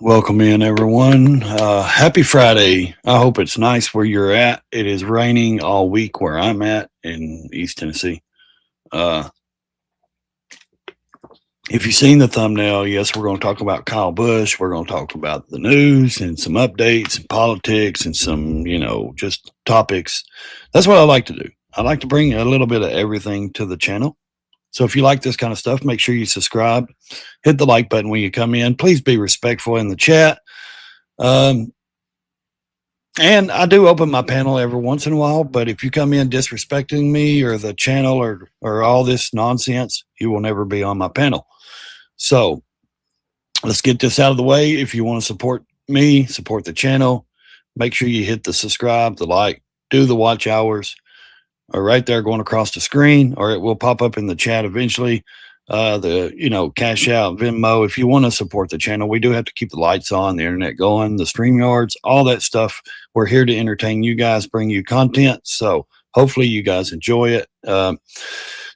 Welcome in, everyone. Happy Friday. I hope it's nice where you're at. It is raining all week where I'm at in East Tennessee. Uh, if you've seen the thumbnail, yes, we're going to talk about Kyle Busch. We're going to talk about the news and some updates and politics and some, just topics. That's what I like to do. I like to bring a little bit of everything to the channel. So if you like this kind of stuff, make sure you subscribe, hit the like button when you come in. Please be respectful in the chat. Um, and I do open my panel every once in a while, but if you come in disrespecting me or the channel or all this nonsense, you will never be on my panel. So let's get this out of the way. If you want to support me, support the channel, make sure you hit the subscribe, the like, do the watch hours, or right there going across the screen, or it will pop up in the chat eventually. Cash out, Venmo. If you want to support the channel, we do have to keep the lights on, the internet going, the stream yards, all that stuff. We're here to entertain you guys, bring you content. So hopefully you guys enjoy it.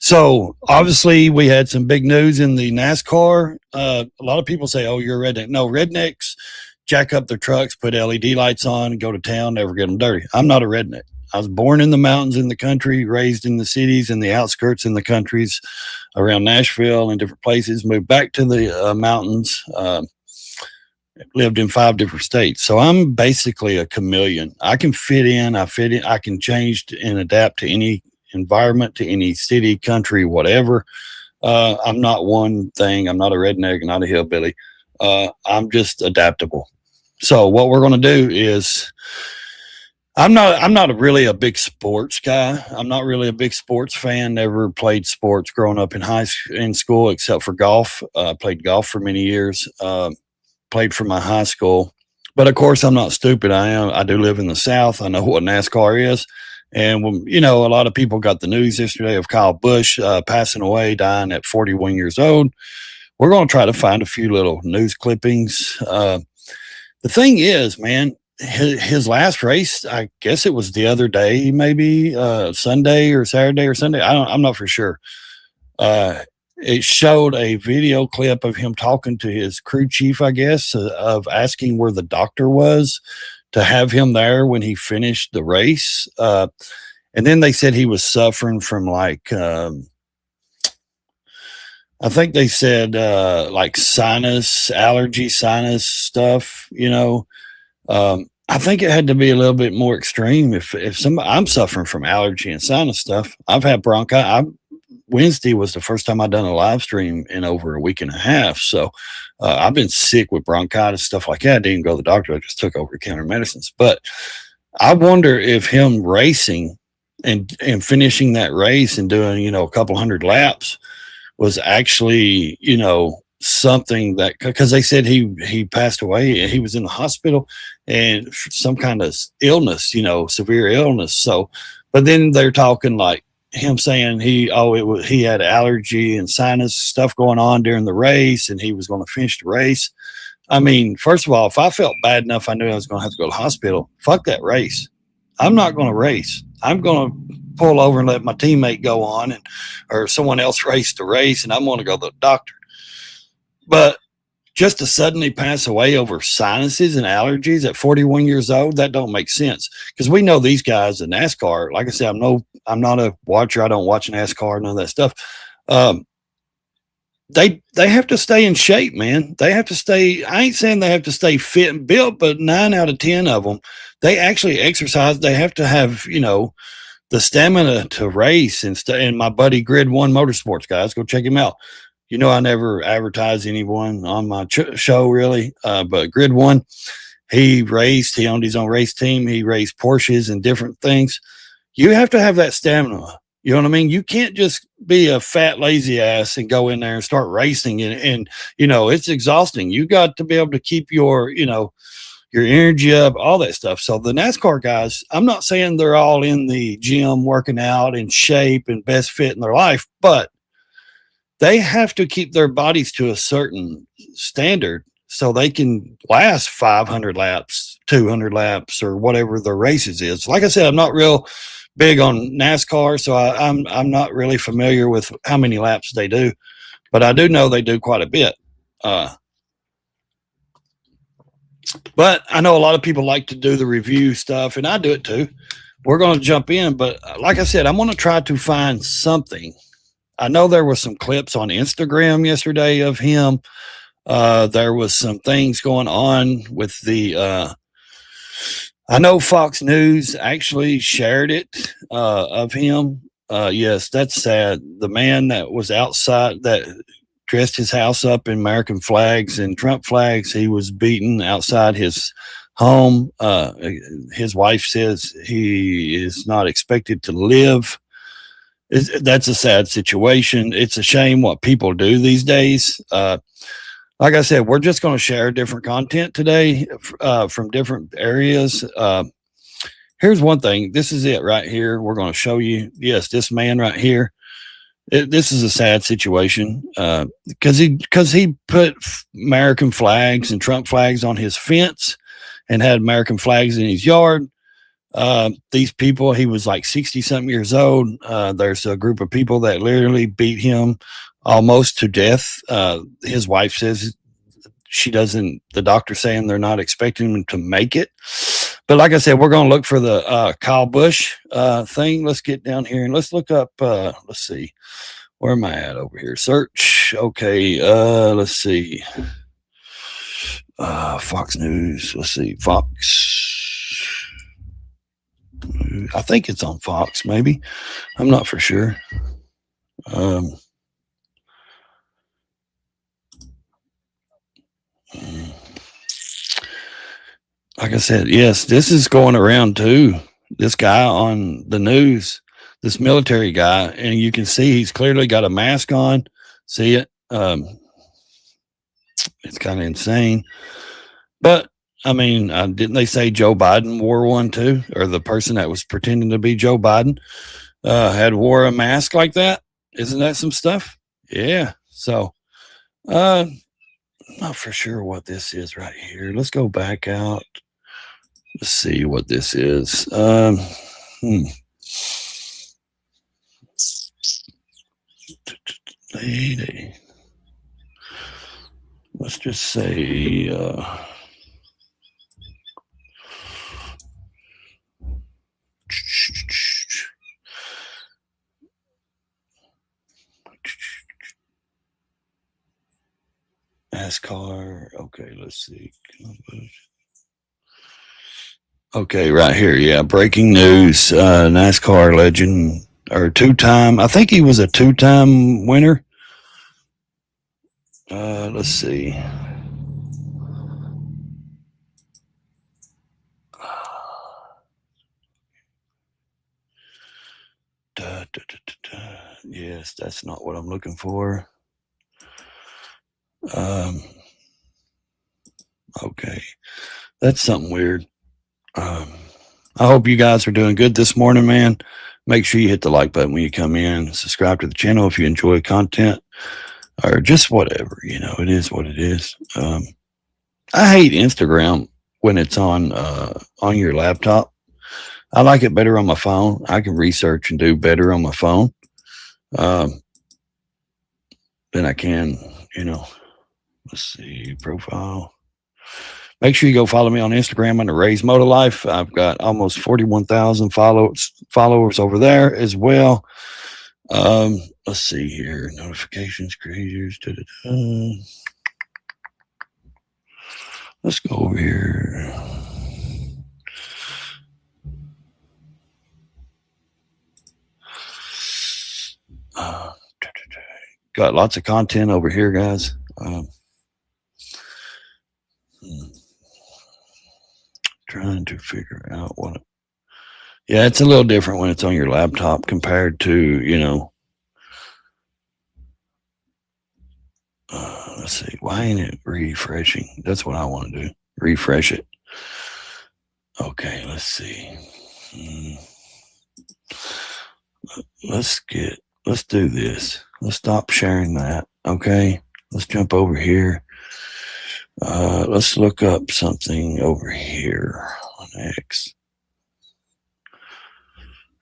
So obviously we had some big news in the NASCAR. A lot of people say, oh, you're a redneck. No, rednecks jack up their trucks, put LED lights on, go to town, never get them dirty. I'm not a redneck. I was born in the mountains in the country, raised in the cities and the outskirts in the countries around Nashville and different places, moved back to the mountains, lived in 5 different states. So I'm basically a chameleon. I can fit in, I can change and adapt to any environment, to any city, country, whatever. I'm not one thing. I'm not a redneck, not a hillbilly. I'm just adaptable. So what we're going to do is I'm not really a big sports guy. I'm not really a big sports fan. Never played sports growing up in school except for golf. Played golf for many years. Played for my high school. But of course, I'm not stupid. I do live in the South. I know what NASCAR is. And a lot of people got the news yesterday of Kyle Busch passing away, dying at 41 years old. We're going to try to find a few little news clippings. The thing is, man, his last race, I guess it was the other day, maybe Sunday or Saturday or Sunday. I'm not for sure. It showed a video clip of him talking to his crew chief, I guess, of asking where the doctor was to have him there when he finished the race. And then they said he was suffering from I think they said like sinus stuff, I think it had to be a little bit more extreme. If I'm suffering from allergy and sinus stuff. I've had bronchitis. Wednesday was the first time I'd done a live stream in over a week and a half. So I've been sick with bronchitis, stuff like that. I didn't go to the doctor. I just took over the counter medicines. But I wonder if him racing and finishing that race and doing, a couple hundred laps was actually, something that, because they said he passed away. He was in the hospital and some kind of illness, severe illness. So, but then they're talking like him saying he had allergy and sinus stuff going on during the race and he was going to finish the race. I mean, first of all, if I felt bad enough, I knew I was going to have to go to the hospital. Fuck that race. I'm not going to race. I'm going to pull over and let my teammate go on or someone else race the race, and I'm going to go to the doctor. But just to suddenly pass away over sinuses and allergies at 41 years old, that don't make sense. Because we know these guys in NASCAR, like I said, I'm not a watcher. I don't watch NASCAR, none of that stuff. They have to stay in shape, man. They have to stay. I ain't saying they have to stay fit and built, but 9 out of 10 of them, they actually exercise. They have to have, the stamina to race and my buddy Grid One Motorsports, guys, go check him out. I never advertise anyone on my show really, but Grid One, he owned his own race team. He raced Porsches and different things. You have to have that stamina. You know what I mean? You can't just be a fat, lazy ass and go in there and start racing and it's exhausting. You got to be able to keep your energy up, all that stuff. So the NASCAR guys, I'm not saying they're all in the gym working out in shape and best fit in their life, but they have to keep their bodies to a certain standard so they can last 500 laps, 200 laps, or whatever the races is. Like I said, I'm not real big on NASCAR, so I'm not really familiar with how many laps they do, but I do know they do quite a bit. But I know a lot of people like to do the review stuff, and I do it too. We're going to jump in, but like I said, I'm going to try to find something. I know there was some clips on Instagram yesterday of him. There was some things going on with the. I know Fox News actually shared it of him. Yes, that's sad. The man that was outside that dressed his house up in American flags and Trump flags, he was beaten outside his home. His wife says he is not expected to live. That's a sad situation. It's a shame what people do these days. Like I said, we're just going to share different content today from different areas. Here's one thing. This is it right here. We're going to show you. Yes, this man right here. This is a sad situation because he put American flags and Trump flags on his fence and had American flags in his yard. These people, he was like 60 something years old. There's a group of people that literally beat him almost to death. His wife says the doctor's saying they're not expecting him to make it. But like I said, we're going to look for the Kyle Busch thing. Let's get down here and let's look up, let's see, where am I at over here? Search. Okay. Let's see. Fox News. Let's see. Fox. I think it's on Fox, maybe. I'm not for sure. Like I said, yes, this is going around too. This guy on the news, this military guy, and you can see he's clearly got a mask on. See it? It's kind of insane. But I mean, didn't they say Joe Biden wore one too? Or the person that was pretending to be Joe Biden wore a mask like that? Isn't that some stuff? Yeah. So, not for sure what this is right here. Let's go back out. Let's see what this is. Let's just say NASCAR. Okay, let's see. Okay, right here. Yeah, breaking news. NASCAR legend or two-time. I think he was a two-time winner. Let's see. Yes, that's not what I'm looking for. Okay, that's something weird. I hope you guys are doing good this morning, man. Make sure you hit the like button when you come in. Subscribe to the channel if you enjoy content or just whatever. You know, it is what it is. I hate Instagram when it's on your laptop. I like it better on my phone. I can research and do better on my phone than I can, you know. Let's see, profile. Make sure you go follow me on Instagram under Ray's Motor Life. I've got almost 41,000 followers over there as well. Let's see here. Notifications, creators. Let's go over here. Got lots of content over here, guys. Trying to figure out what. Yeah, it's a little different when it's on your laptop compared to, you know. Let's see. Why ain't it refreshing? That's what I want to do. Refresh it. Okay, let's see. Let's do this. Let's stop sharing that. Okay. Let's jump over here. Let's look up something over here on X.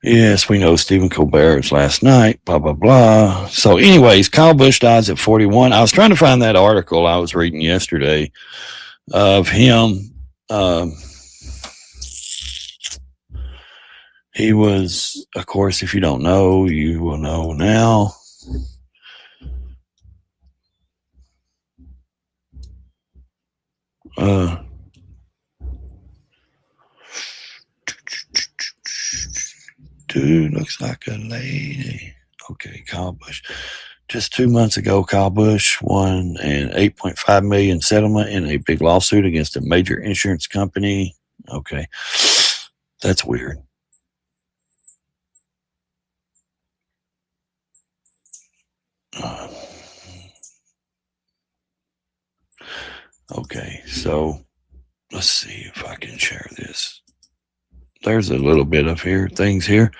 Yes, we know Stephen Colbert's last night, blah, blah, blah. So anyways, Kyle Busch dies at 41. I was trying to find that article I was reading yesterday of him Um, he was, of course, if you don't know, you will know now. Dude looks like a lady. Okay, Kyle Busch. Just 2 months ago, Kyle Busch won an $8.5 million settlement in a big lawsuit against a major insurance company. Okay, that's weird. Okay, so let's see if I can share this. There's a little bit of things here.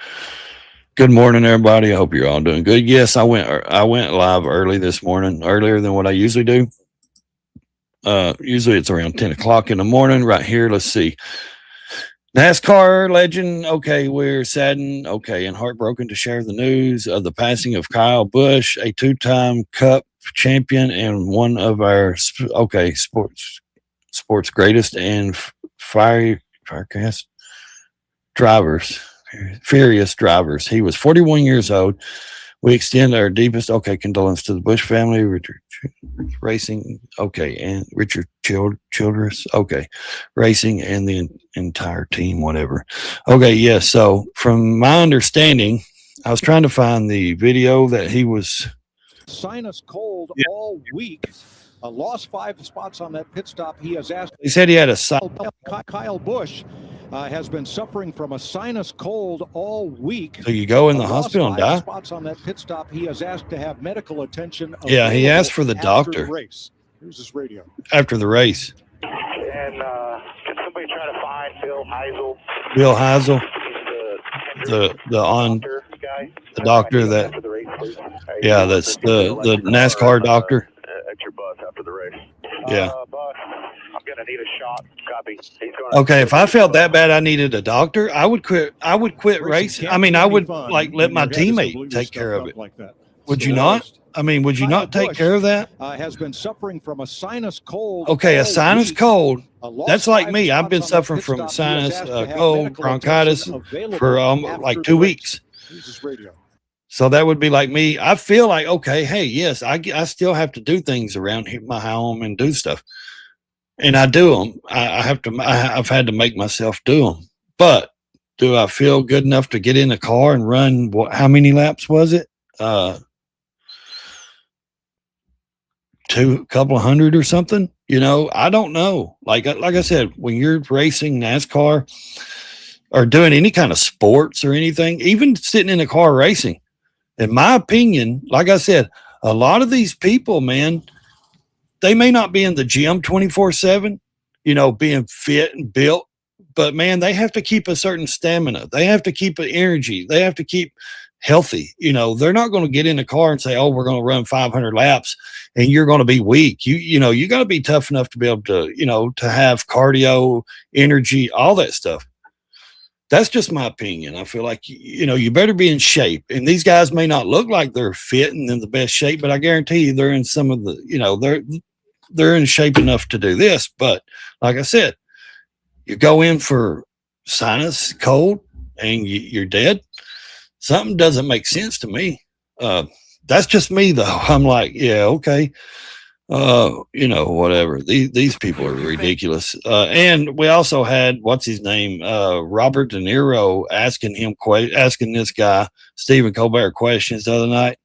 Good morning, everybody. I hope you're all doing good. Yes, I went live early this morning, earlier than what I usually do. Usually it's around 10 o'clock in the morning right here. Let's see. NASCAR legend. Okay, we're saddened. Okay, and heartbroken to share the news of the passing of Kyle Busch, a two-time Cup champion and one of our sports greatest and firecast drivers, furious drivers. He was 41 years old. We extend our deepest condolence to the Busch family, Richard Racing, and Richard Childress, Racing, and the entire team, whatever. Yes. So from my understanding, I was trying to find the video that he was sinus cold all week. Lost 5 spots on that pit stop. He said he had a Kyle Busch has been suffering from a sinus cold all week. So you go in the hospital and die? Spots on that pit stop. He has asked to have medical attention. Yeah, he asked for the doctor. The race. Here's his radio. After the race. And can somebody try to find Bill Heisel? Bill Heisel, the doctor that, that's the NASCAR doctor. At your bus after the race. Yeah. I'm gonna need a shot. Copy. Okay, if I felt that bad I needed a doctor, I would quit racing. I mean, I would let my teammate take care of it. Would you not? I mean, would you not take care of that? Has been suffering from a sinus cold. Okay, a sinus cold. That's like me. I've been suffering from a sinus cold, bronchitis for like 2 weeks. So that would be like me. I feel like, hey, yes, I still have to do things around here, my home, and do stuff. And I do them. I've had to make myself do them. But do I feel good enough to get in the car and run? How many laps was it? Couple of hundred or something? I don't know. Like I said, when you're racing NASCAR or doing any kind of sports or anything, even sitting in a car racing, in my opinion, like I said, a lot of these people, man, they may not be in the gym 24/7, being fit and built, but man, they have to keep a certain stamina. They have to keep an energy. They have to keep healthy. They're not going to get in the car and say, we're going to run 500 laps and you're going to be weak. You got to be tough enough to be able to, to have cardio, energy, all that stuff. That's just my opinion. I feel like, you better be in shape. And these guys may not look like they're fit and in the best shape, but I guarantee you they're in some of the, they're in shape enough to do this. But like I said, you go in for sinus cold and you're dead. Something doesn't make sense to me. That's just me though. I'm like, yeah, okay. Whatever. These people are ridiculous. And we also had, what's his name? Robert De Niro asking this guy, Stephen Colbert, questions the other night.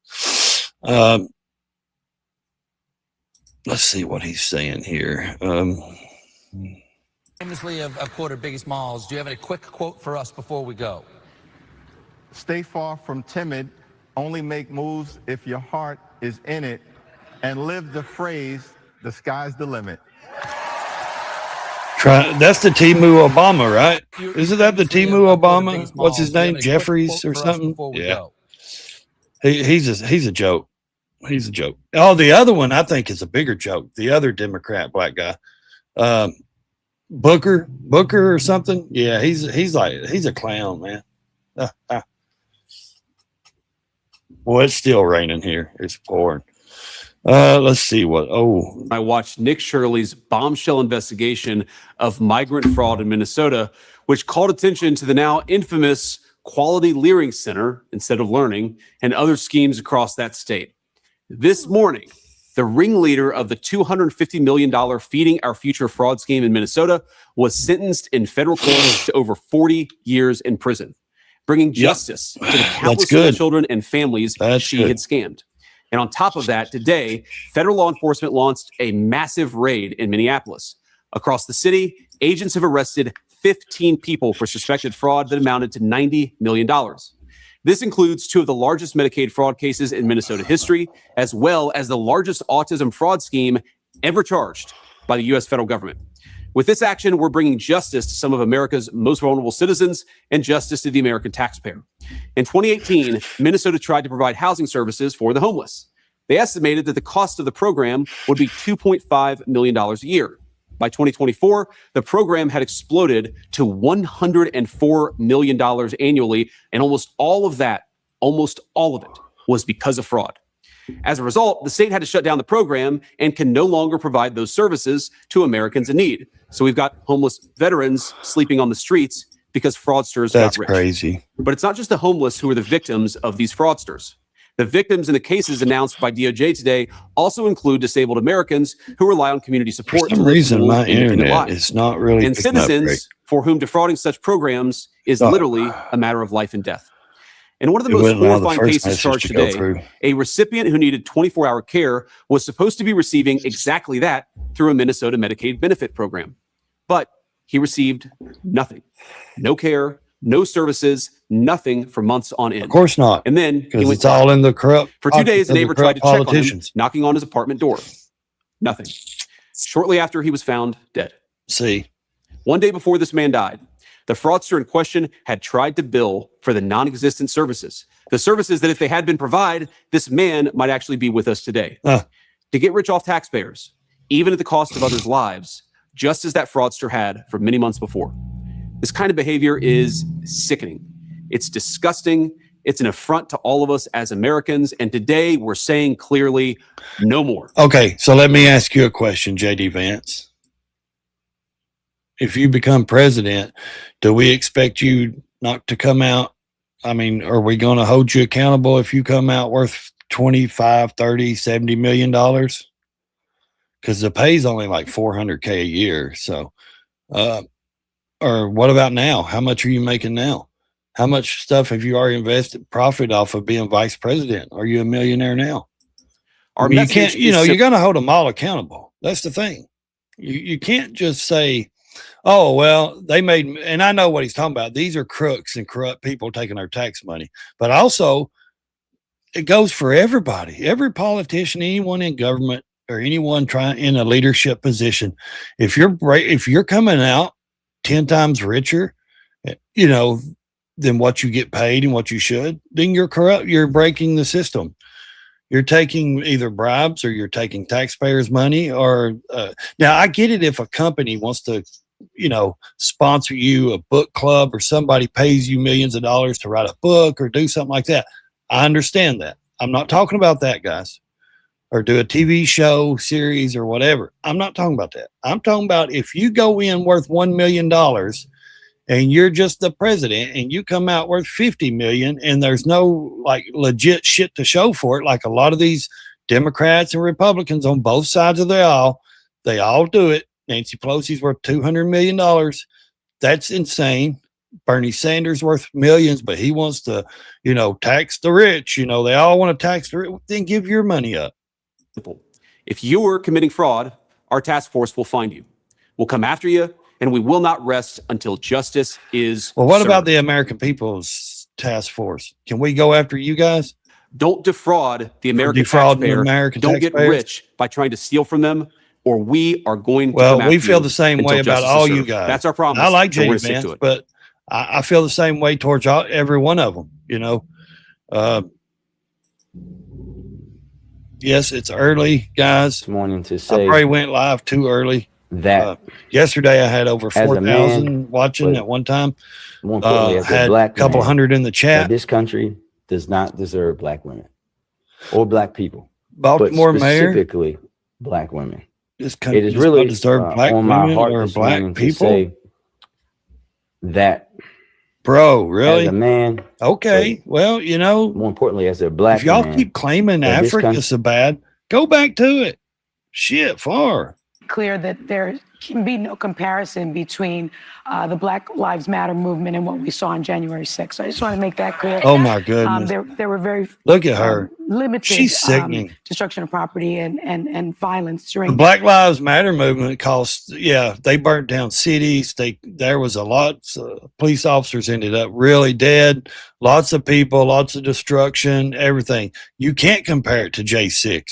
Let's see what he's saying here. Famously of quarter biggest malls, do you have a quick quote for us before we go? Stay far from timid. Only make moves if your heart is in it. And live the phrase, the sky's the limit. That's the Timu Obama, right? Isn't that the Timu Obama? What's his name? Jeffries or something? Yeah. He's a joke. He's a joke. Oh, the other one I think is a bigger joke. The other Democrat black guy, Booker or something. Yeah, he's a clown, man. Well, it's still raining here. It's pouring. Let's see what. Oh, I watched Nick Shirley's bombshell investigation of migrant fraud in Minnesota, which called attention to the now infamous Quality Learning Center instead of learning and other schemes across that state. This morning, the ringleader of the $250 million Feeding Our Future fraud scheme in Minnesota was sentenced in federal court to over 40 years in prison, bringing justice to the countless little children and families she had scammed. And on top of that, today, federal law enforcement launched a massive raid in Minneapolis. Across the city, agents have arrested 15 people for suspected fraud that amounted to $90 million. This includes two of the largest Medicaid fraud cases in Minnesota history, as well as the largest autism fraud scheme ever charged by the U.S. federal government. With this action, we're bringing justice to some of America's most vulnerable citizens and justice to the American taxpayer. In 2018, Minnesota tried to provide housing services for the homeless. They estimated that the cost of the program would be $2.5 million a year. By 2024, the program had exploded to $104 million annually, and almost all of it, was because of fraud. As a result, the state had to shut down the program and can no longer provide those services to Americans in need. So we've got homeless veterans sleeping on the streets because fraudsters got rich. That's crazy. But it's not just the homeless who are the victims of these fraudsters. The victims in the cases announced by DOJ today also include disabled Americans who rely on community support. For some reason, my internet is not really and citizens for whom defrauding such programs is literally a matter of life and death. And one of the most horrifying cases charged today, a recipient who needed 24-hour care was supposed to be receiving exactly that through a Minnesota Medicaid benefit program. But he received nothing. No care, no services, nothing for months on end. Of course not. And then because it's all in the corrupt. For 2 days, the neighbor tried to check on him, knocking on his apartment door. Nothing. Shortly after, he was found dead. See. One day before this man died, the fraudster in question had tried to bill for the non-existent services. The services that if they had been provided, this man might actually be with us today. To get rich off taxpayers, even at the cost of others' lives, just as that fraudster had for many months before. This kind of behavior is sickening. It's disgusting. It's an affront to all of us as Americans. And today we're saying clearly, no more. Okay, so let me ask you a question, J.D. Vance. If you become president, do we expect you not to come out? I mean, are we going to hold you accountable if you come out worth 25, 30, 70 million dollars? Because the pay's only like $400K a year. So, or what about now? How much are you making now? How much stuff have you already invested profit off of being vice president? Are you a millionaire now? You can't, you're going to hold them all accountable. That's the thing. You can't just say, oh, well, they made, and I know what he's talking about. These are crooks and corrupt people taking our tax money. But also, it goes for everybody, every politician, anyone in government or anyone trying in a leadership position. If you're coming out 10 times richer, than what you get paid and what you should, then you're corrupt. You're breaking the system. You're taking either bribes or you're taking taxpayers' money. Or now I get it if a company wants to, sponsor you a book club or somebody pays you millions of dollars to write a book or do something like that. I understand that. I'm not talking about that, guys. Or do a TV show series or whatever. I'm not talking about that. I'm talking about if you go in worth $1 million and you're just the president and you come out worth 50 million and there's no like legit shit to show for it. Like a lot of these Democrats and Republicans on both sides of the aisle, they all do it. Nancy Pelosi's worth $200 million. That's insane. Bernie Sanders worth millions, but he wants to, tax the rich. They all want to tax the rich. Then give your money up. If you're committing fraud, our task force will find you. We'll come after you, and we will not rest until justice is Well, what served. about the American People's Task Force? Can we go after you guys? Don't defraud the American taxpayer. Don't get rich by trying to steal from them, or we are going to come after we feel you the same way about all you guys. That's our promise. I like J.D. Vance, Vance, but I feel the same way towards every one of them, Yes, it's early, guys. This morning to I say probably went live too early. that Yesterday I had over 4,000 watching at one time. more importantly, as a Had a black couple man, hundred in the that chat. this country does not deserve black women or black people. Baltimore mayor. specifically black women. This It country is does really not deserve black on my women heart or this black morning to people. say that Bro, as really? a man, Okay. Well, you know, more importantly, as a if black y'all man, keep claiming that this Africa country so bad, go back to it. Shit, far. Clear that there can be no comparison between the Black Lives Matter movement and what we saw on January 6th. So I just want to make that clear. Oh my goodness. There were very Look at her. limited She's sickening. destruction of property and violence The during Black Lives Matter movement cost, yeah, they burnt down cities. There was a lot of police officers ended up really dead. Lots of people, lots of destruction, everything. You can't compare it to J6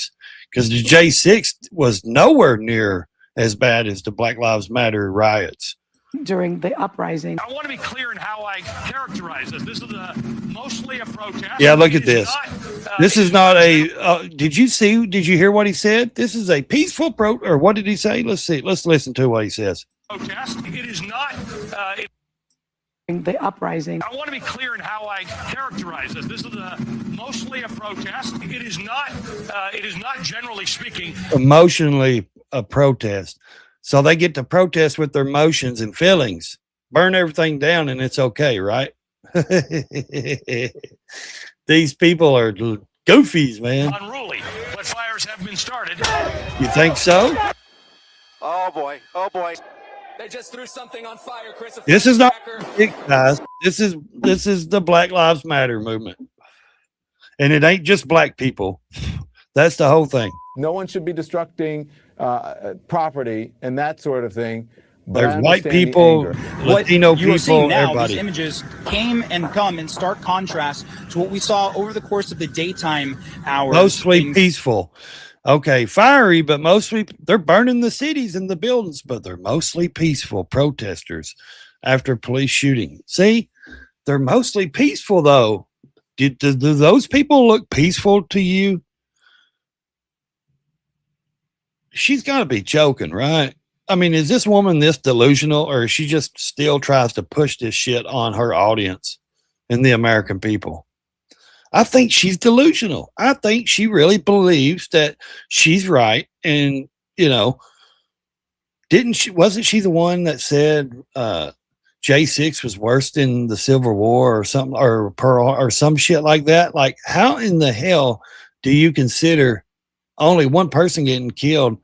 because the J6 was nowhere near as bad as the Black Lives Matter riots. during the uprising. I want to be clear in how I characterize this. This is mostly a protest. Yeah, look at this. This is not a. Did you hear what he said? This is a peaceful or what did he say? Let's see. Let's listen to what he says. Protest. It is not. The uprising. I want to be clear in how I characterize this. This is mostly a protest. It is not. It is not generally speaking. Emotionally a protest. So they get to protest with their emotions and feelings, burn everything down, and it's okay, right? These people are goofies, man. Unruly, but fires have been started. You think so? Oh boy. Oh boy. They just threw something on fire, Chris. This is not it, guys. This is the Black Lives Matter movement. And it ain't just black people. That's the whole thing. No one should be destructing property and that sort of thing. But There's I white understand the people, anger. Latino you are seeing people, now, everybody. these images came and come in stark contrast to what we saw over the course of the daytime hours. Mostly peaceful. Okay, fiery, but mostly they're burning the cities and the buildings, but they're mostly peaceful protesters after police shooting. See, they're mostly peaceful though. Do those people look peaceful to you? She's got to be joking, right? I mean, is this woman this delusional, or she just still tries to push this shit on her audience and the American people? I think she's delusional. I think she really believes that she's right. And, you know, wasn't she the one that said J6 was worse than the Civil War or something, or Pearl or some shit like that? Like, how in the hell do you consider only one person getting killed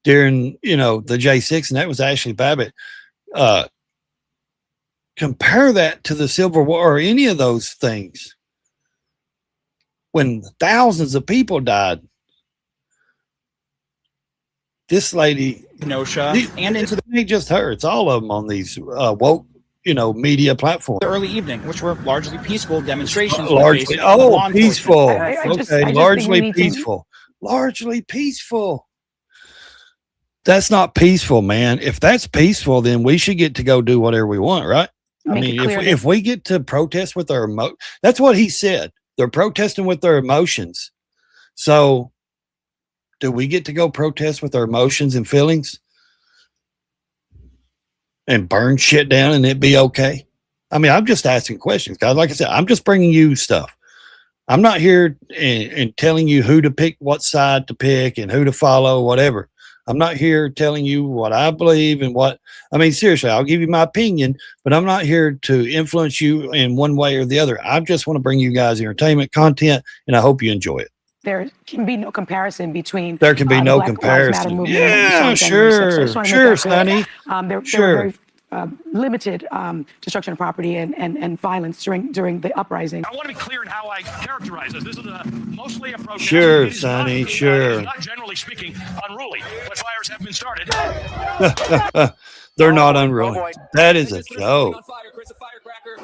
during, you know, the J6, and that was Ashley Babbitt? Compare that to the Civil War or any of those things when thousands of people died. This lady, Kenosha, and into the ain't just her, it's all of them on these woke, you know, media platforms. early evening, which were largely peaceful demonstrations. Largely, peaceful. Okay, largely peaceful. Largely peaceful. That's not peaceful, man. If that's peaceful, then we should get to go do whatever we want, right? I mean, if we get to protest with our that's what he said. They're protesting with their emotions. So do we get to go protest with our emotions and feelings and burn shit down and it be okay? I mean, I'm just asking questions, guys. Like I said, I'm just bringing you stuff. I'm not here and telling you who to pick, what side to pick and who to follow, whatever. I'm not here telling you what I believe and I mean, seriously, I'll give you my opinion, but I'm not here to influence you in one way or the other. I just want to bring you guys entertainment content, and I hope you enjoy it. There can be no comparison between. There can be no comparison. Yeah, sure, Sonny. There were very limited destruction of property and violence during the uprising. I want to be clear in how I characterize this. This is mostly a protest. Sure, Sonny, sure. It is not generally speaking unruly, but fires have been started. They're not unruly. That is a joke.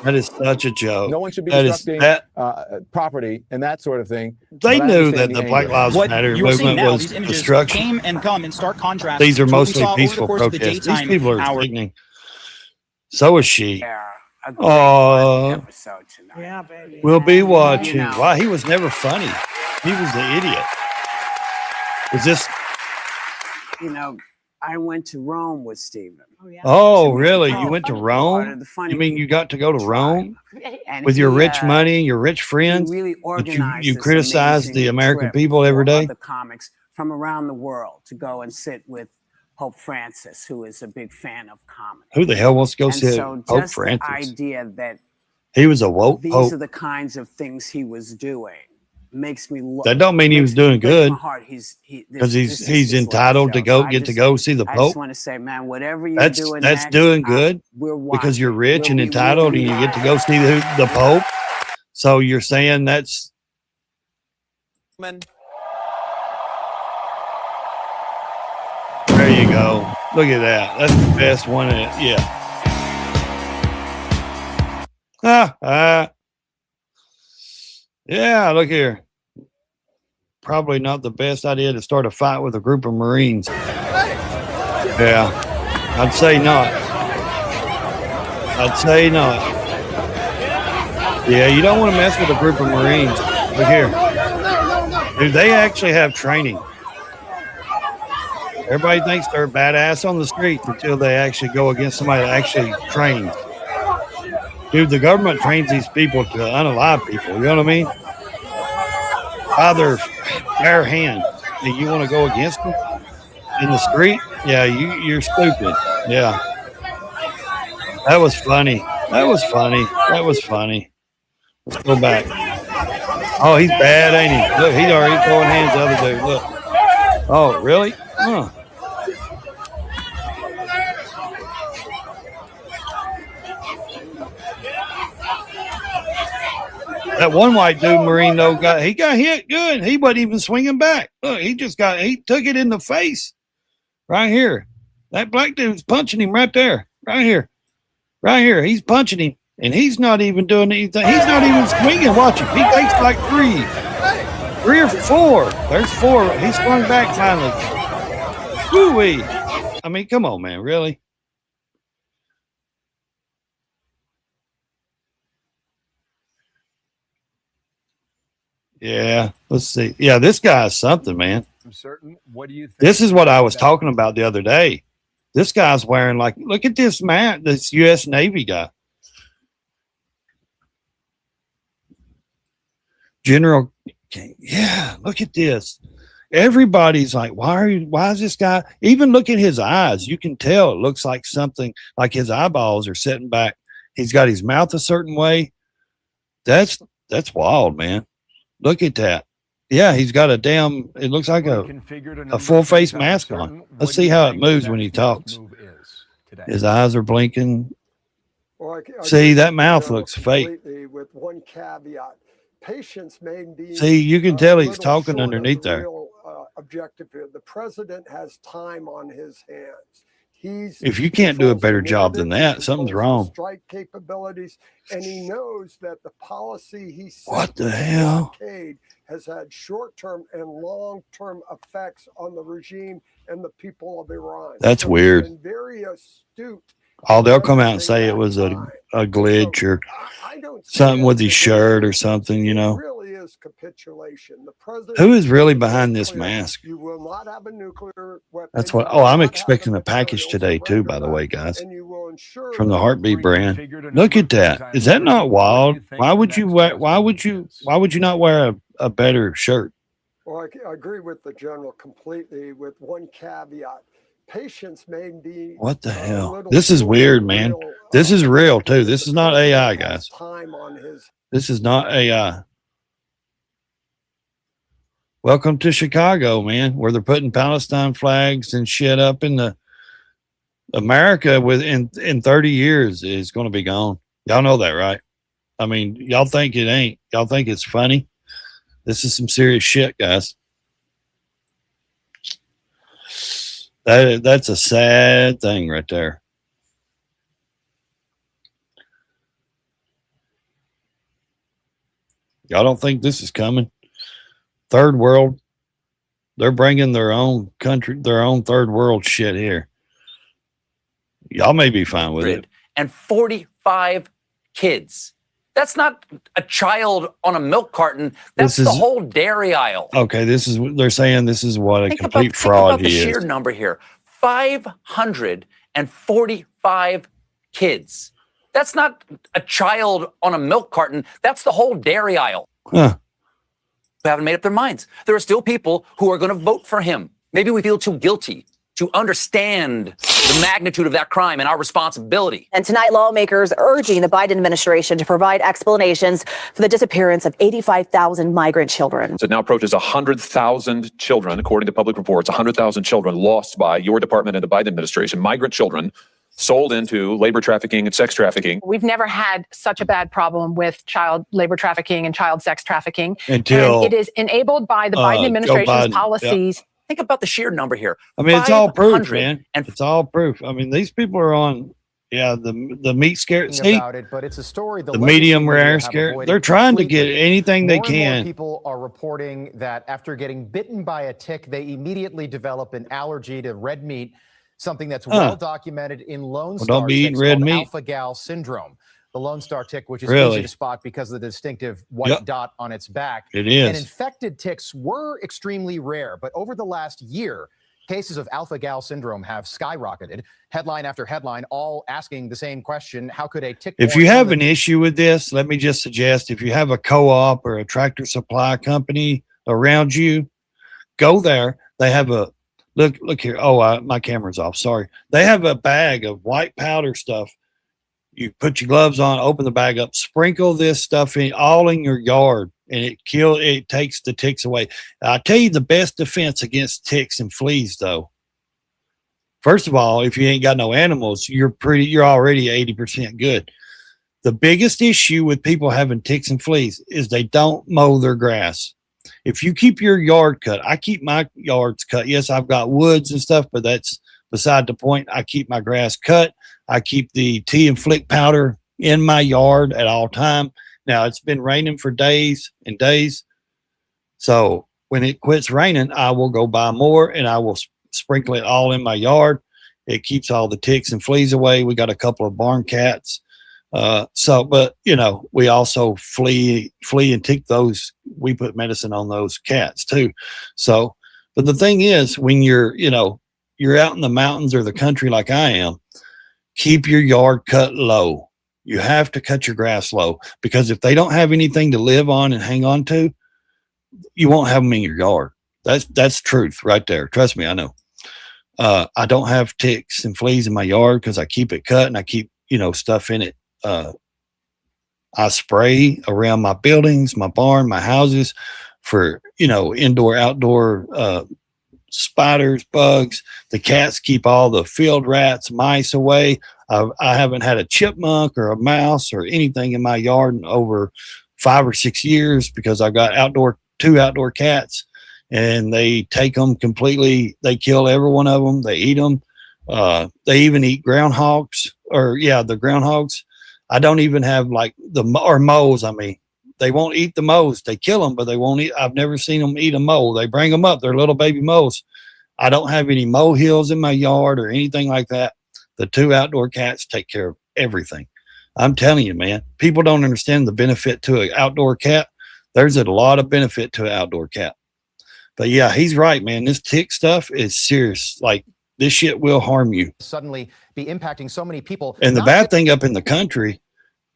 That is such a joke. No one should be That destructing property and that sort of thing. They But I knew understand that the the Black anger. Lives What Matter you are seeing movement now, was these images destruction. came and come in stark contrast. These are to what we mostly saw over the peaceful course of the protests. These daytime people are hours. sickening. So is she. Yeah, Oh, yeah, baby. we'll be watching. You know. Wow, he was never funny. He was the idiot. Was this? You know, I went to Rome with Stephen. Oh, really? You went to Rome? You mean you got to go to Rome with your rich money, your rich friends? Really But organized you this criticize the amazing American trip people every for day? other comics from around the world to go and sit with Pope Francis, who is a big fan of comedy. Who the hell wants to go And see so Pope just Francis? the idea that He was a woke these pope. are the kinds of things he was doing makes me look. That don't mean he was doing breaks good, my heart. because This is he's his entitled life to show. go So get to go see the I just Pope. want to say, man, whatever you're That's doing that's next, doing good we're because you're watching. rich and We'll be entitled and rooting you you get to go see the Pope. So you're saying that's there you go. Look at that. That's the best one. Yeah. Yeah, look here. Probably not the best idea to start a fight with a group of Marines. Yeah, I'd say not. I'd say not. Yeah, you don't want to mess with a group of Marines. Look here. Dude, they actually have training. Everybody thinks they're badass on the streets until they actually go against somebody that actually trains. Dude, the government trains these people to unalive people. You know what I mean? By their bare hands. And you want to go against them in the street? Yeah, you're stupid. Yeah. That was funny. That was funny. That was funny. Let's go back. Oh, he's bad, ain't he? Look, he's already throwing hands the other dude. Look. Oh, really? Huh. That one white dude, Marine, though, got hit good. He wasn't even swinging back. Look, he took it in the face right here. That black dude's punching him right there, right here, right here. He's punching him, and he's not even doing anything. He's not even swinging. Watch him. He takes like three or four. There's four. He swung back finally. Woo-wee. I mean, come on, man. Really? Yeah, let's see. Yeah, this guy's something, man. I'm certain. What do you think? This is what I was talking about the other day. This guy's wearing like, look at this man, this U.S. Navy guy. General, yeah, look at this. Everybody's like, why is this guy? Even look at his eyes. You can tell it looks like something, like his eyeballs are sitting back. He's got his mouth a certain way. That's wild, man. Look at that. Yeah, he's got it looks like a full face mask on. Let's see how it moves when he talks. His eyes are blinking. See, that mouth looks fake. With one caveat. Patience may be. See, you can tell he's talking underneath there. Objective here. The president has time on his hands. If you can't do a better job than that, something's wrong. Strike capabilities, and he knows that the policy he set what the hell has had short-term and long-term effects on the regime and the people of Iran. That's weird. Been very astute. Oh, they'll come out and say it was a glitch or something with his shirt or something, you know. It really is capitulation. The president Who is really behind this mask? You will not have a nuclear weapon. That's what. Oh, I'm expecting a package today too, by the way, guys, from the Heartbeat brand. Look at that. Is that not wild? Why would you not wear a better shirt? Well, I agree with the general completely, with one caveat. Patience may be. What the hell? This is weird, man. This is real too. This is not AI, guys. This is not AI. Welcome to Chicago, man, where they're putting Palestine flags and shit up in the America in 30 years is going to be gone. Y'all know that, right? I mean, y'all think it ain't. Y'all think it's funny. This is some serious shit, guys. That's a sad thing right there. Y'all don't think this is coming? Third world, they're bringing their own country, their own third world shit here. Y'all may be fine with it. And 45 kids. That's not a child on a milk carton. That's the whole dairy aisle. Okay, they're saying this is what a complete think fraud about the he sheer is. number here. 545 kids. That's not a child on a milk carton. That's the whole dairy aisle. Huh. Who haven't made up their minds. There are still people who are going to vote for him. Maybe we feel too guilty to understand the magnitude of that crime and our responsibility. And tonight, lawmakers urging the Biden administration to provide explanations for the disappearance of 85,000 migrant children. So it now approaches 100,000 children, according to public reports, 100,000 children lost by your department and the Biden administration, migrant children sold into labor trafficking and sex trafficking. We've never had such a bad problem with child labor trafficking and child sex trafficking. Until and it is enabled by the Biden administration's policies. Yeah. Think about the sheer number here. I mean, it's all proof, man. It's all proof. I mean, these people are on, the meat scare. See, about it, but it's a story the medium rare scare. They're trying to get anything they can. More people are reporting that after getting bitten by a tick, they immediately develop an allergy to red meat, something that's well documented in Lone Star. Don't be eating red meat. Alpha-gal syndrome. The Lone Star tick, which is really easy to spot because of the distinctive white dot on its back. It is. And infected ticks were extremely rare, but over the last year, cases of alpha-gal syndrome have skyrocketed. Headline after headline, all asking the same question: how could a tick? If you have an issue with this, let me just suggest: if you have a co-op or a tractor supply company around you, go there. They have a look here. Oh, my camera's off. Sorry. They have a bag of white powder stuff. You put your gloves on, open the bag up, sprinkle this stuff all in your yard, and it takes the ticks away. I tell you the best defense against ticks and fleas, though. First of all, if you ain't got no animals, you're already 80% good. The biggest issue with people having ticks and fleas is they don't mow their grass. If you keep your yard cut, I keep my yards cut. Yes, I've got woods and stuff, but that's beside the point. I keep my grass cut. I keep the tea and flick powder in my yard at all time. Now, it's been raining for days and days. So when it quits raining, I will go buy more and I will sprinkle it all in my yard. It keeps all the ticks and fleas away. We got a couple of barn cats. But we also flea and tick those. We put medicine on those cats too. So, but the thing is, when you're out in the mountains or the country like I am, keep your yard cut low. You have to cut your grass low, because if they don't have anything to live on and hang on to, you won't have them in your yard. That's truth right there. Trust me, I know. I don't have ticks and fleas in my yard because I keep it cut and I keep, stuff in it. I spray around my buildings, my barn, my houses for, indoor, outdoor, spiders, bugs. The cats keep all the field rats, mice away. I haven't had a chipmunk or a mouse or anything in my yard in over 5 or 6 years because I've got two outdoor cats, and they take them completely. They kill every one of them. They eat them. They even eat groundhogs the groundhogs. I don't even have moles. I mean, they won't eat the moles. They kill them, but they won't eat. I've never seen them eat a mole. They bring them up. They're little baby moles. I don't have any molehills in my yard or anything like that. The two outdoor cats take care of everything. I'm telling you, man, people don't understand the benefit to an outdoor cat. There's a lot of benefit to an outdoor cat. But yeah, he's right, man. This tick stuff is serious. Like, this shit will harm you. Suddenly be impacting so many people. And the bad thing up in the country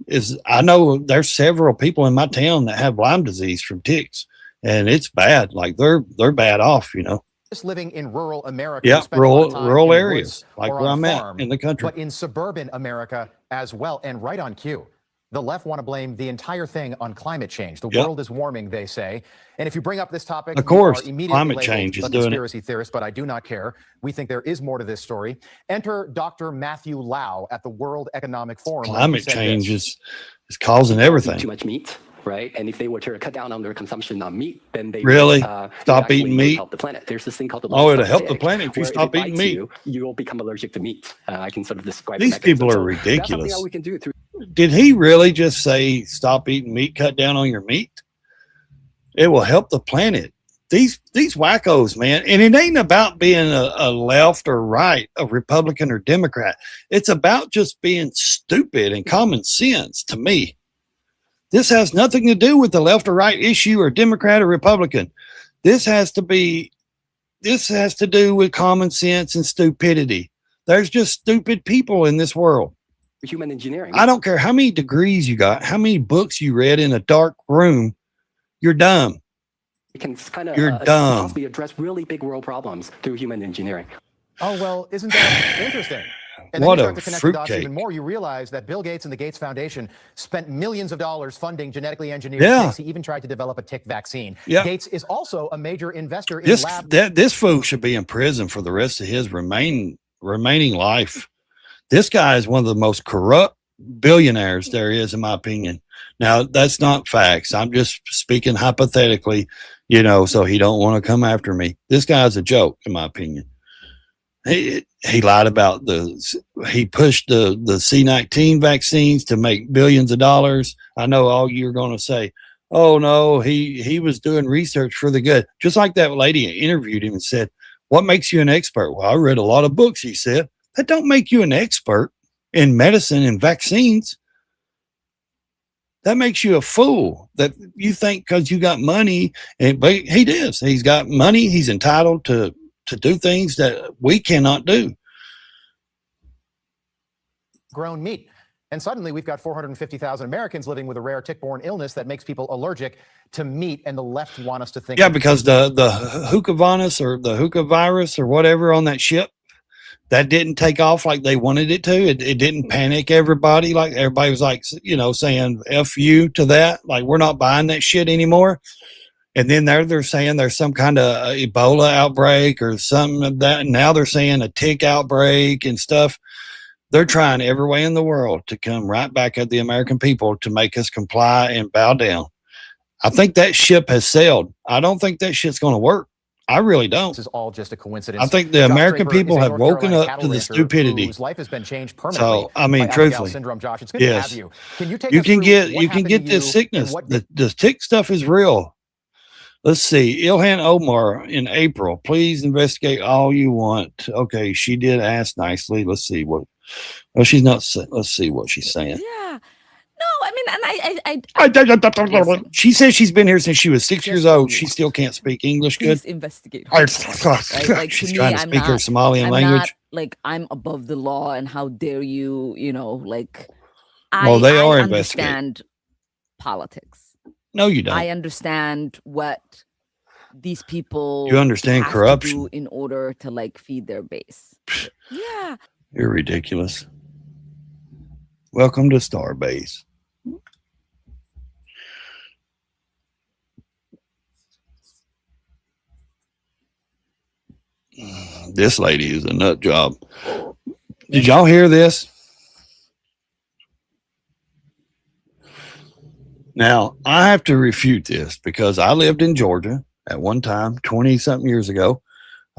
is I know there's several people in my town that have Lyme disease from ticks, and it's bad. Like they're bad off, Just living in rural America. Yeah, rural areas like where I'm at in the country. But in suburban America as well, and right on cue. The left want to blame the entire thing on climate change. The world is warming, they say. And if you bring up this topic, of course, you are immediately climate change is doing it. Conspiracy theorist, but I do not care. We think there is more to this story. Enter Dr. Matthew Lau at the World Economic Forum. Climate change is causing everything. Too much meat, right? And if they were to cut down on their consumption of meat, then they really would, stop eating meat. Help the planet. There's this thing called the it'll help the planet if you stop eating meat. You'll become allergic to meat. I can sort of describe. These people are ridiculous. That's something that we can do through. Did he really just say stop eating meat, cut down on your meat? It will help the planet. These wackos, man. And it ain't about being a left or right, a Republican or Democrat. It's about just being stupid and common sense to me. This has nothing to do with the left or right issue or Democrat or Republican. This has to be This has to do with common sense and stupidity. There's just stupid people in this world. Human engineering. I don't care how many degrees you got, how many books you read in a dark room. You're dumb. It can kind You're of dumb. possibly address really big world problems through human engineering. Oh, well, isn't that interesting? And then What you a start to connect the dots fruitcake. even more. You realize that Bill Gates and the Gates Foundation spent millions of dollars funding genetically engineered Yeah. ticks. He even tried to develop a tick vaccine. Yeah. Gates is also a major investor in This fool should be in prison for the rest of his remaining life. This guy is one of the most corrupt billionaires there is, in my opinion. Now, that's not facts. I'm just speaking hypothetically, so he don't want to come after me. This guy's a joke, in my opinion. He lied about he pushed the C-19 vaccines to make billions of dollars. I know all you're going to say, oh no, he was doing research for the good. Just like that lady interviewed him and said, what makes you an expert? Well, I read a lot of books, he said. That don't make you an expert in medicine and vaccines. That makes you a fool that you think because you got money, but he does. He's got money. He's entitled to do things that we cannot do. grown meat. And suddenly we've got 450,000 Americans living with a rare tick-borne illness that makes people allergic to meat, and the left want us to think. Yeah, because the hookah or the hookah virus or whatever on that ship, that didn't take off like they wanted it to. It didn't panic everybody. Like everybody was like, saying F you to that. Like, we're not buying that shit anymore. And then they're saying there's some kind of Ebola outbreak or something of that. And now they're saying a tick outbreak and stuff. They're trying every way in the world to come right back at the American people to make us comply and bow down. I think that ship has sailed. I don't think that shit's going to work. I really don't. This is all just a coincidence. I think the American people have woken up to the stupidity. Whose life has been changed permanently. So, I mean, by truthfully, syndrome, Josh. It's good to have you. Can you take you us can through get what you can happened get to this you sickness. and what The tick stuff is real. Let's see. Ilhan Omar in April. Please investigate all you want. Okay, she did ask nicely. Let's see what. Well, she's not. Let's see what she's saying. Yeah. No, I mean, and I she says she's been here since she was 6 years old. She still can't speak English good. please investigate. Right? Like, She's to trying me, to I'm speak her not, Somalian I'm language. Not, like, I'm above the law, and how dare you? Like, Well, they are I investigating. understand politics. No, you don't. I understand what these people. You understand have to corruption. do in order to like feed their base. Yeah. You're ridiculous. Welcome to Starbase. This lady is a nut job. Did y'all hear this? Now, I have to refute this because I lived in Georgia at one time, 20-something years ago.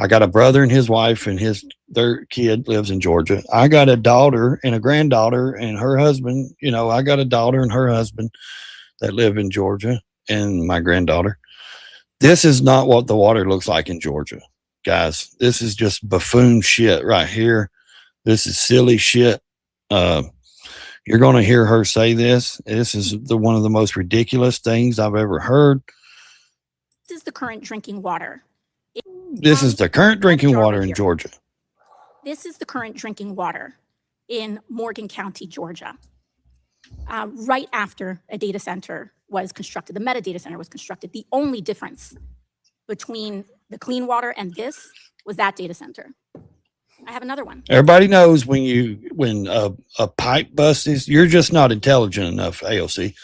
I got a brother and his wife and their kid lives in Georgia. I got a daughter and a granddaughter and her husband. I got a daughter and her husband that live in Georgia, and my granddaughter. This is not what the water looks like in Georgia, guys. This is just buffoon shit right here. This is silly shit. You're going to hear her say this. This is one of the most ridiculous things I've ever heard. This is the current drinking water. This is the current drinking water in Georgia. This is the current drinking water in Morgan County, Georgia. Right after a data center was constructed, the metadata center was constructed. The only difference between the clean water and this was that data center. I have another one. Everybody knows when a pipe busts, you're just not intelligent enough, AOC.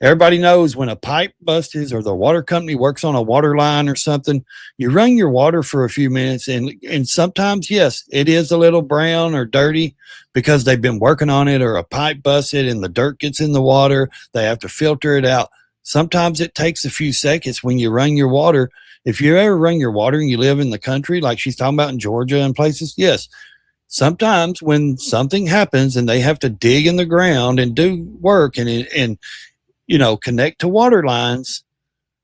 Everybody knows when a pipe busts or the water company works on a water line or something, you run your water for a few minutes and sometimes, yes, it is a little brown or dirty because they've been working on it, or a pipe busted and the dirt gets in the water. They have to filter it out. Sometimes it takes a few seconds when you run your water. If you ever run your water and you live in the country, like she's talking about in Georgia and places, yes, sometimes when something happens and they have to dig in the ground and do work and connect to water lines,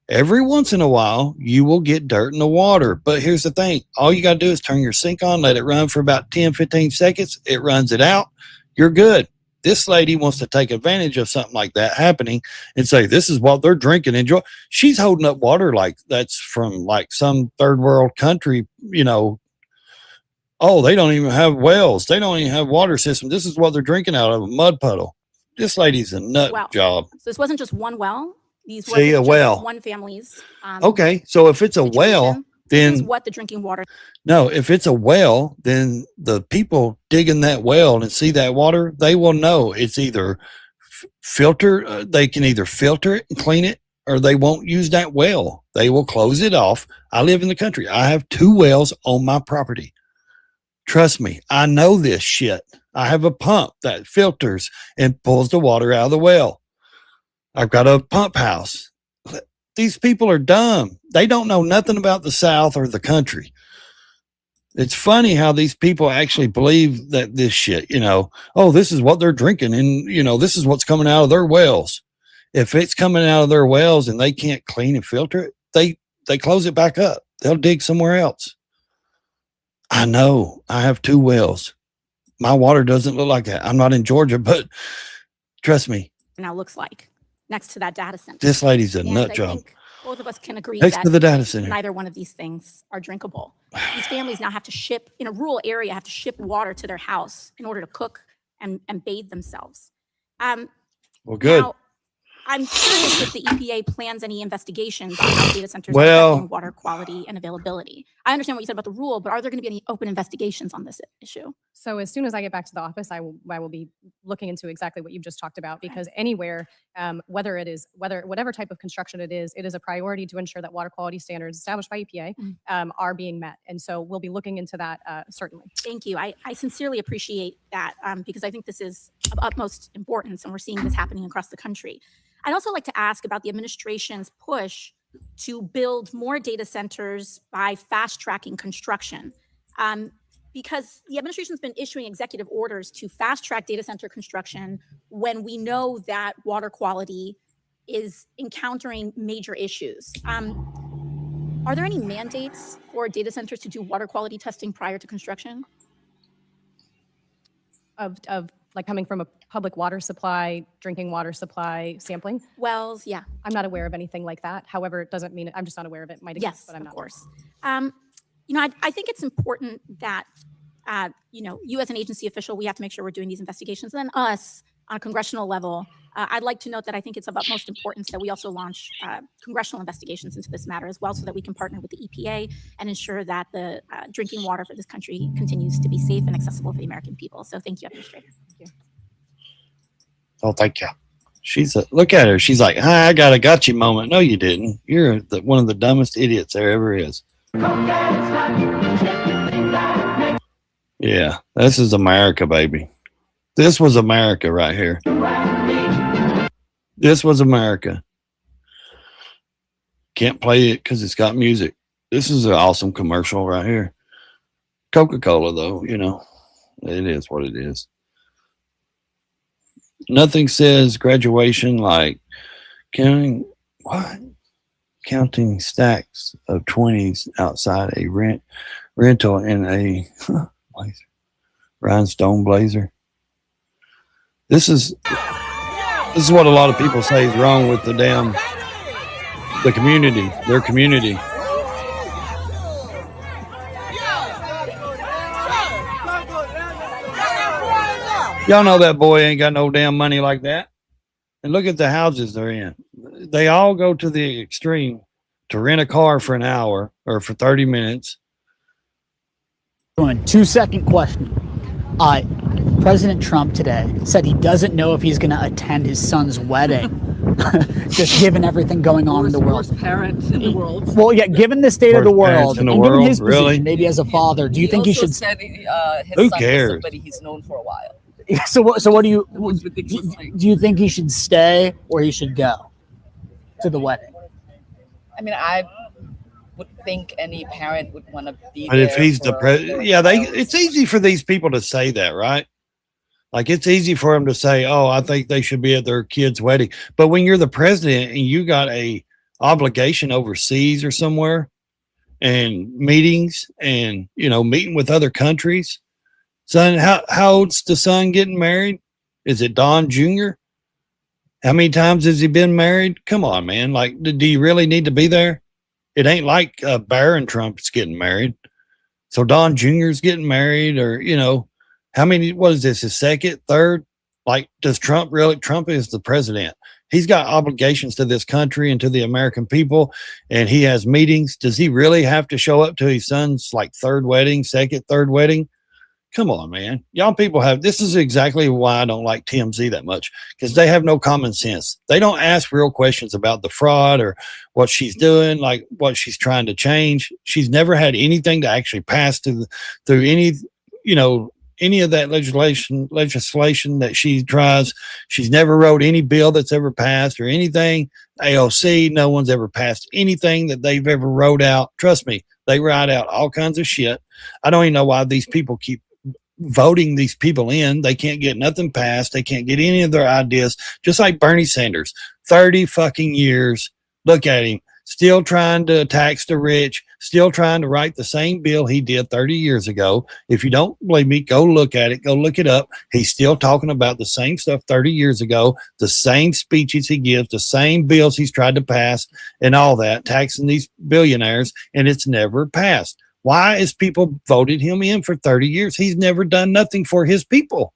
every once in a while, you will get dirt in the water. But here's the thing. All you got to do is turn your sink on, let it run for about 10, 15 seconds. It runs it out. You're good. This lady wants to take advantage of something like that happening and say, this is what they're drinking. Enjoy. She's holding up water like that's from like some third world country, oh, they don't even have wells. They don't even have water system. This is what they're drinking out of, a mud puddle. This lady's a nut job. So this wasn't just one well. These See, wasn't a just well. one family's. Okay, so if it's a well, then this is what the drinking water. no, if it's a well, then the people digging that well and see that water, they will know it's either filter. They can either filter it and clean it, or they won't use that well. They will close it off. I live in the country. I have 2 wells on my property. Trust me, I know this shit. I have a pump that filters and pulls the water out of the well. I've got a pump house. These people are dumb. They don't know nothing about the South or the country. It's funny how these people actually believe that this shit, oh, this is what they're drinking and, this is what's coming out of their wells. If it's coming out of their wells and they can't clean and filter it, they close it back up. They'll dig somewhere else. I know. I have 2 wells. My water doesn't look like that. I'm not in Georgia, but trust me. Now looks like next to that data center. This lady's a And nut I job. think both of us can agree Next that to the data center. neither one of these things are drinkable. These families now have to ship, in a rural area, have to ship water to their house in order to cook and bathe themselves. Well, good. Now, I'm curious if the EPA plans any investigations on how data centers are Well- affecting water quality and availability. I understand what you said about the rule, but are there going to be any open investigations on this issue? So as soon as I get back to the office, I will be looking into exactly what you've just talked about, because anywhere, whatever type of construction it is a priority to ensure that water quality standards established by EPA are being met. And so we'll be looking into that certainly. Thank you. I sincerely appreciate that because I think this is of utmost importance, and we're seeing this happening across the country. I'd also like to ask about the administration's push to build more data centers by fast-tracking construction. Because the administration's been issuing executive orders to fast-track data center construction when we know that water quality is encountering major issues. Are there any mandates for data centers to do water quality testing prior to construction? Of like coming from a public water supply, drinking water supply sampling? Wells, yeah. I'm not aware of anything like that. However, it doesn't mean I'm just not aware of it. Might exist, Yes, but I'm not. of course. I think it's important that, you as an agency official, we have to make sure we're doing these investigations. And then us on a congressional level, I'd like to note that I think it's of utmost importance that we also launch congressional investigations into this matter as well, so that we can partner with the EPA and ensure that the drinking water for this country continues to be safe and accessible for the American people. So thank you, Administrator. Thank you. Oh, thank you. Look at her. She's like, hi, I got a gotcha moment. No, you didn't. You're one of the dumbest idiots there ever is. Yeah, this is America, baby. This was America right here. This was America. Can't play it because it's got music. This is an awesome commercial right here. Coca-Cola, though, it is what it is. Nothing says graduation like counting stacks of 20s outside a rental in a rhinestone blazer. This is what a lot of people say is wrong with the community, their community. Y'all know that boy ain't got no damn money like that. And look at the houses they're in. They all go to the extreme to rent a car for an hour or for 30 minutes. 2-second question. President Trump today said he doesn't know if he's going to attend his son's wedding, just given everything going on in the world. Worst parent in the world. Well, yeah, given the state of the world, and given his position, really? maybe as a father, do you think he also should? said his Who son cares? was somebody he's known for a while. So what do you was ridiculous. do? You think he should stay or he should go to the wedding? I mean, I would think any parent would want to be But there. if he's the president, it's easy for these people to say that, right? Like, it's easy for them to say, oh, I think they should be at their kid's wedding. But when you're the president and you got a obligation overseas or somewhere and meetings and, meeting with other countries, son, how old's the son getting married? Is it Don Jr.? How many times has he been married? Come on, man. Like, do you really need to be there? It ain't like Barron Trump's getting married. So Don Jr.'s getting married, or, you know, how many, what is this, his second, third? Like, does Trump really, Trump is the president. He's got obligations to this country and to the American people, and he has meetings. Does he really have to show up to his son's like third wedding, second, third wedding? Come on, man. Y'all people have, this is exactly why I don't like TMZ that much, because they have no common sense. They don't ask real questions about the fraud or what she's doing, like what she's trying to change. She's never had anything to actually pass through any, you know, any of that legislation that she tries. She's never wrote any bill that's ever passed or anything. AOC, no one's ever passed anything that they've ever wrote out. Trust me, they write out all kinds of shit. I don't even know why these people keep voting these people in. They can't get nothing passed. They can't get any of their ideas. Just like Bernie Sanders, 30 fucking years. Look at him, still trying to tax the rich, still trying to write the same bill he did 30 years ago. If you don't believe me, go look at it. Go look it up. He's still talking about the same stuff 30 years ago, the same speeches he gives, the same bills he's tried to pass and all that, taxing these billionaires, and it's never passed. Why is people voted him in for 30 years? He's never done nothing for his people.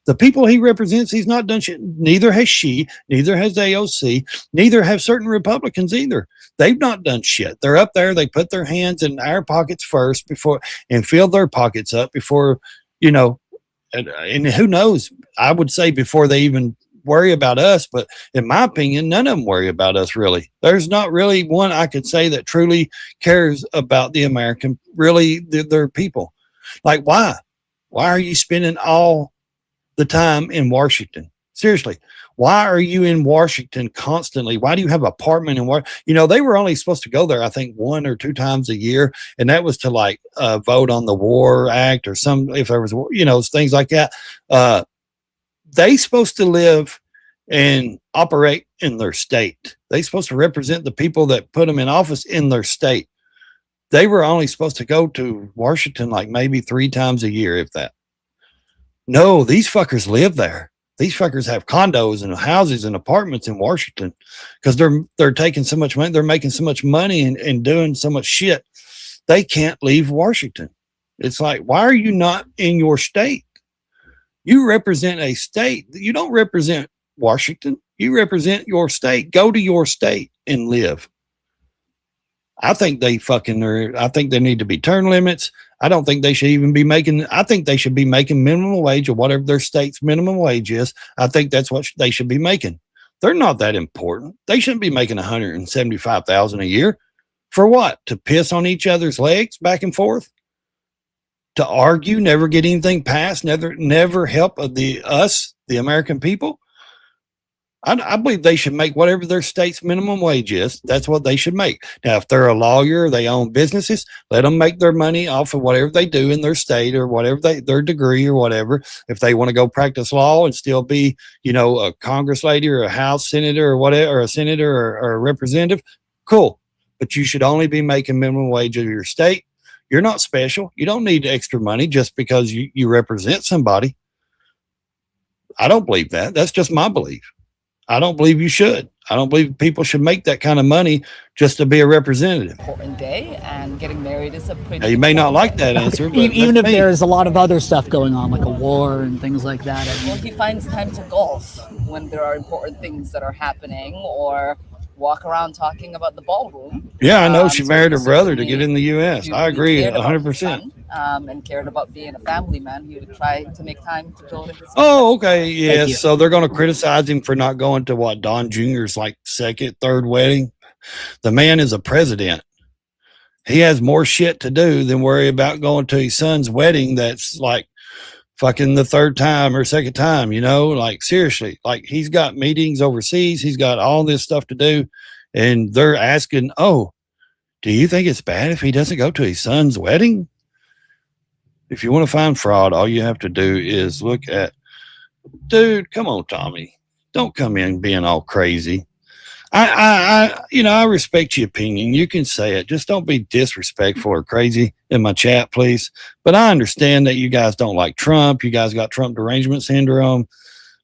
The people he represents, he's not done shit. Neither has she, neither has AOC, neither have certain Republicans either. They've not done shit. They're up there. They put their hands in our pockets first before and fill their pockets up before, you know, and who knows? I would say before they even worry about us, but in my opinion, none of them worry about us really. There's not really one I could say that truly cares about the American, really their people. Like, why? Why are you spending all the time in Washington? Seriously, why are you in Washington constantly? Why do you have an apartment in Washington? You know, they were only supposed to go there, I think, 1 or 2 times a year, and that was to like vote on the War Act or some, if there was, you know, things like that. They supposed to live and operate in their state. They supposed to represent the people that put them in office in their state. They were only supposed to go to Washington like maybe 3 times a year, if that. No, these fuckers live there. These fuckers have condos and houses and apartments in Washington because they're taking so much money. They're making so much money and doing so much shit. They can't leave Washington. It's like, why are you not in your state? You represent a state. You don't represent Washington. You represent your state. Go to your state and live. I think they fucking are. I think there need to be term limits. I don't think they should even be making, I think they should be making minimum wage or whatever their state's minimum wage is. I think that's what they should be making. They're not that important. They shouldn't be making $175,000 a year. For what? To piss on each other's legs back and forth? To argue, never get anything passed, never help the American people? I believe they should make whatever their state's minimum wage is. That's what they should make. Now, if they're a lawyer, they own businesses, let them make their money off of whatever they do in their state or whatever their degree or whatever. If they want to go practice law and still be, you know, a Congress lady or a House senator or whatever, or a senator or a representative, cool. But you should only be making minimum wage of your state. You're not special. You don't need extra money just because you represent somebody. I don't believe that. That's just my belief. I don't believe you should. I don't believe people should make that kind of money just to be a representative. Important day, and getting married is a pretty. Now, you may not like that answer, but even if there's a lot of other stuff going on, like a war and things like that. Well, he finds time to golf when there are important things that are happening, or walk around talking about the ballroom. Yeah, I know she married her brother to get in the U.S. I agree 100%. And cared about being a family man. He would try to make time to go to his. Oh, okay. Yes. So they're going to criticize him for not going to what Don Jr.'s like second, third wedding. The man is a president. He has more shit to do than worry about going to his son's wedding. That's like fucking the third time or second time, you know, like seriously, like he's got meetings overseas. He's got all this stuff to do. And they're asking, oh, do you think it's bad if he doesn't go to his son's wedding? If you want to find fraud, all you have to do is look at, dude, come on, Tommy. Don't come in being all crazy. I respect your opinion. You can say it. Just don't be disrespectful or crazy in my chat, please. But I understand that you guys don't like Trump. You guys got Trump derangement syndrome.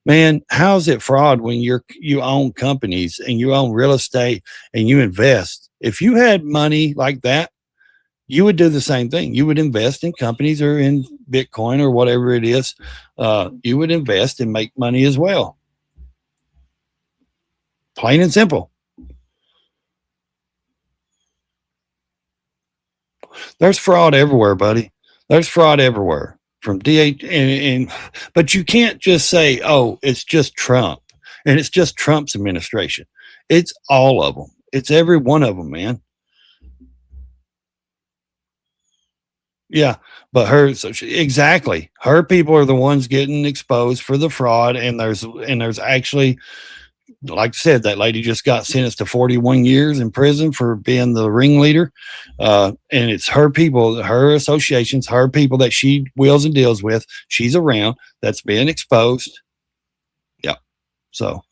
Man, how's it fraud when you own companies and you own real estate and you invest? If you had money like that, you would do the same thing. You would invest in companies or in Bitcoin or whatever it is. You would invest and make money as well. Plain and simple. There's fraud everywhere, buddy. There's fraud everywhere from DH. But you can't just say, oh, it's just Trump and it's just Trump's administration. It's all of them. It's every one of them, man. Yeah, but exactly. Her people are the ones getting exposed for the fraud, and there's actually, like I said, that lady just got sentenced to 41 years in prison for being the ringleader. And it's her people, her associations, her people that she wheels and deals with. She's around that's being exposed. Yeah. So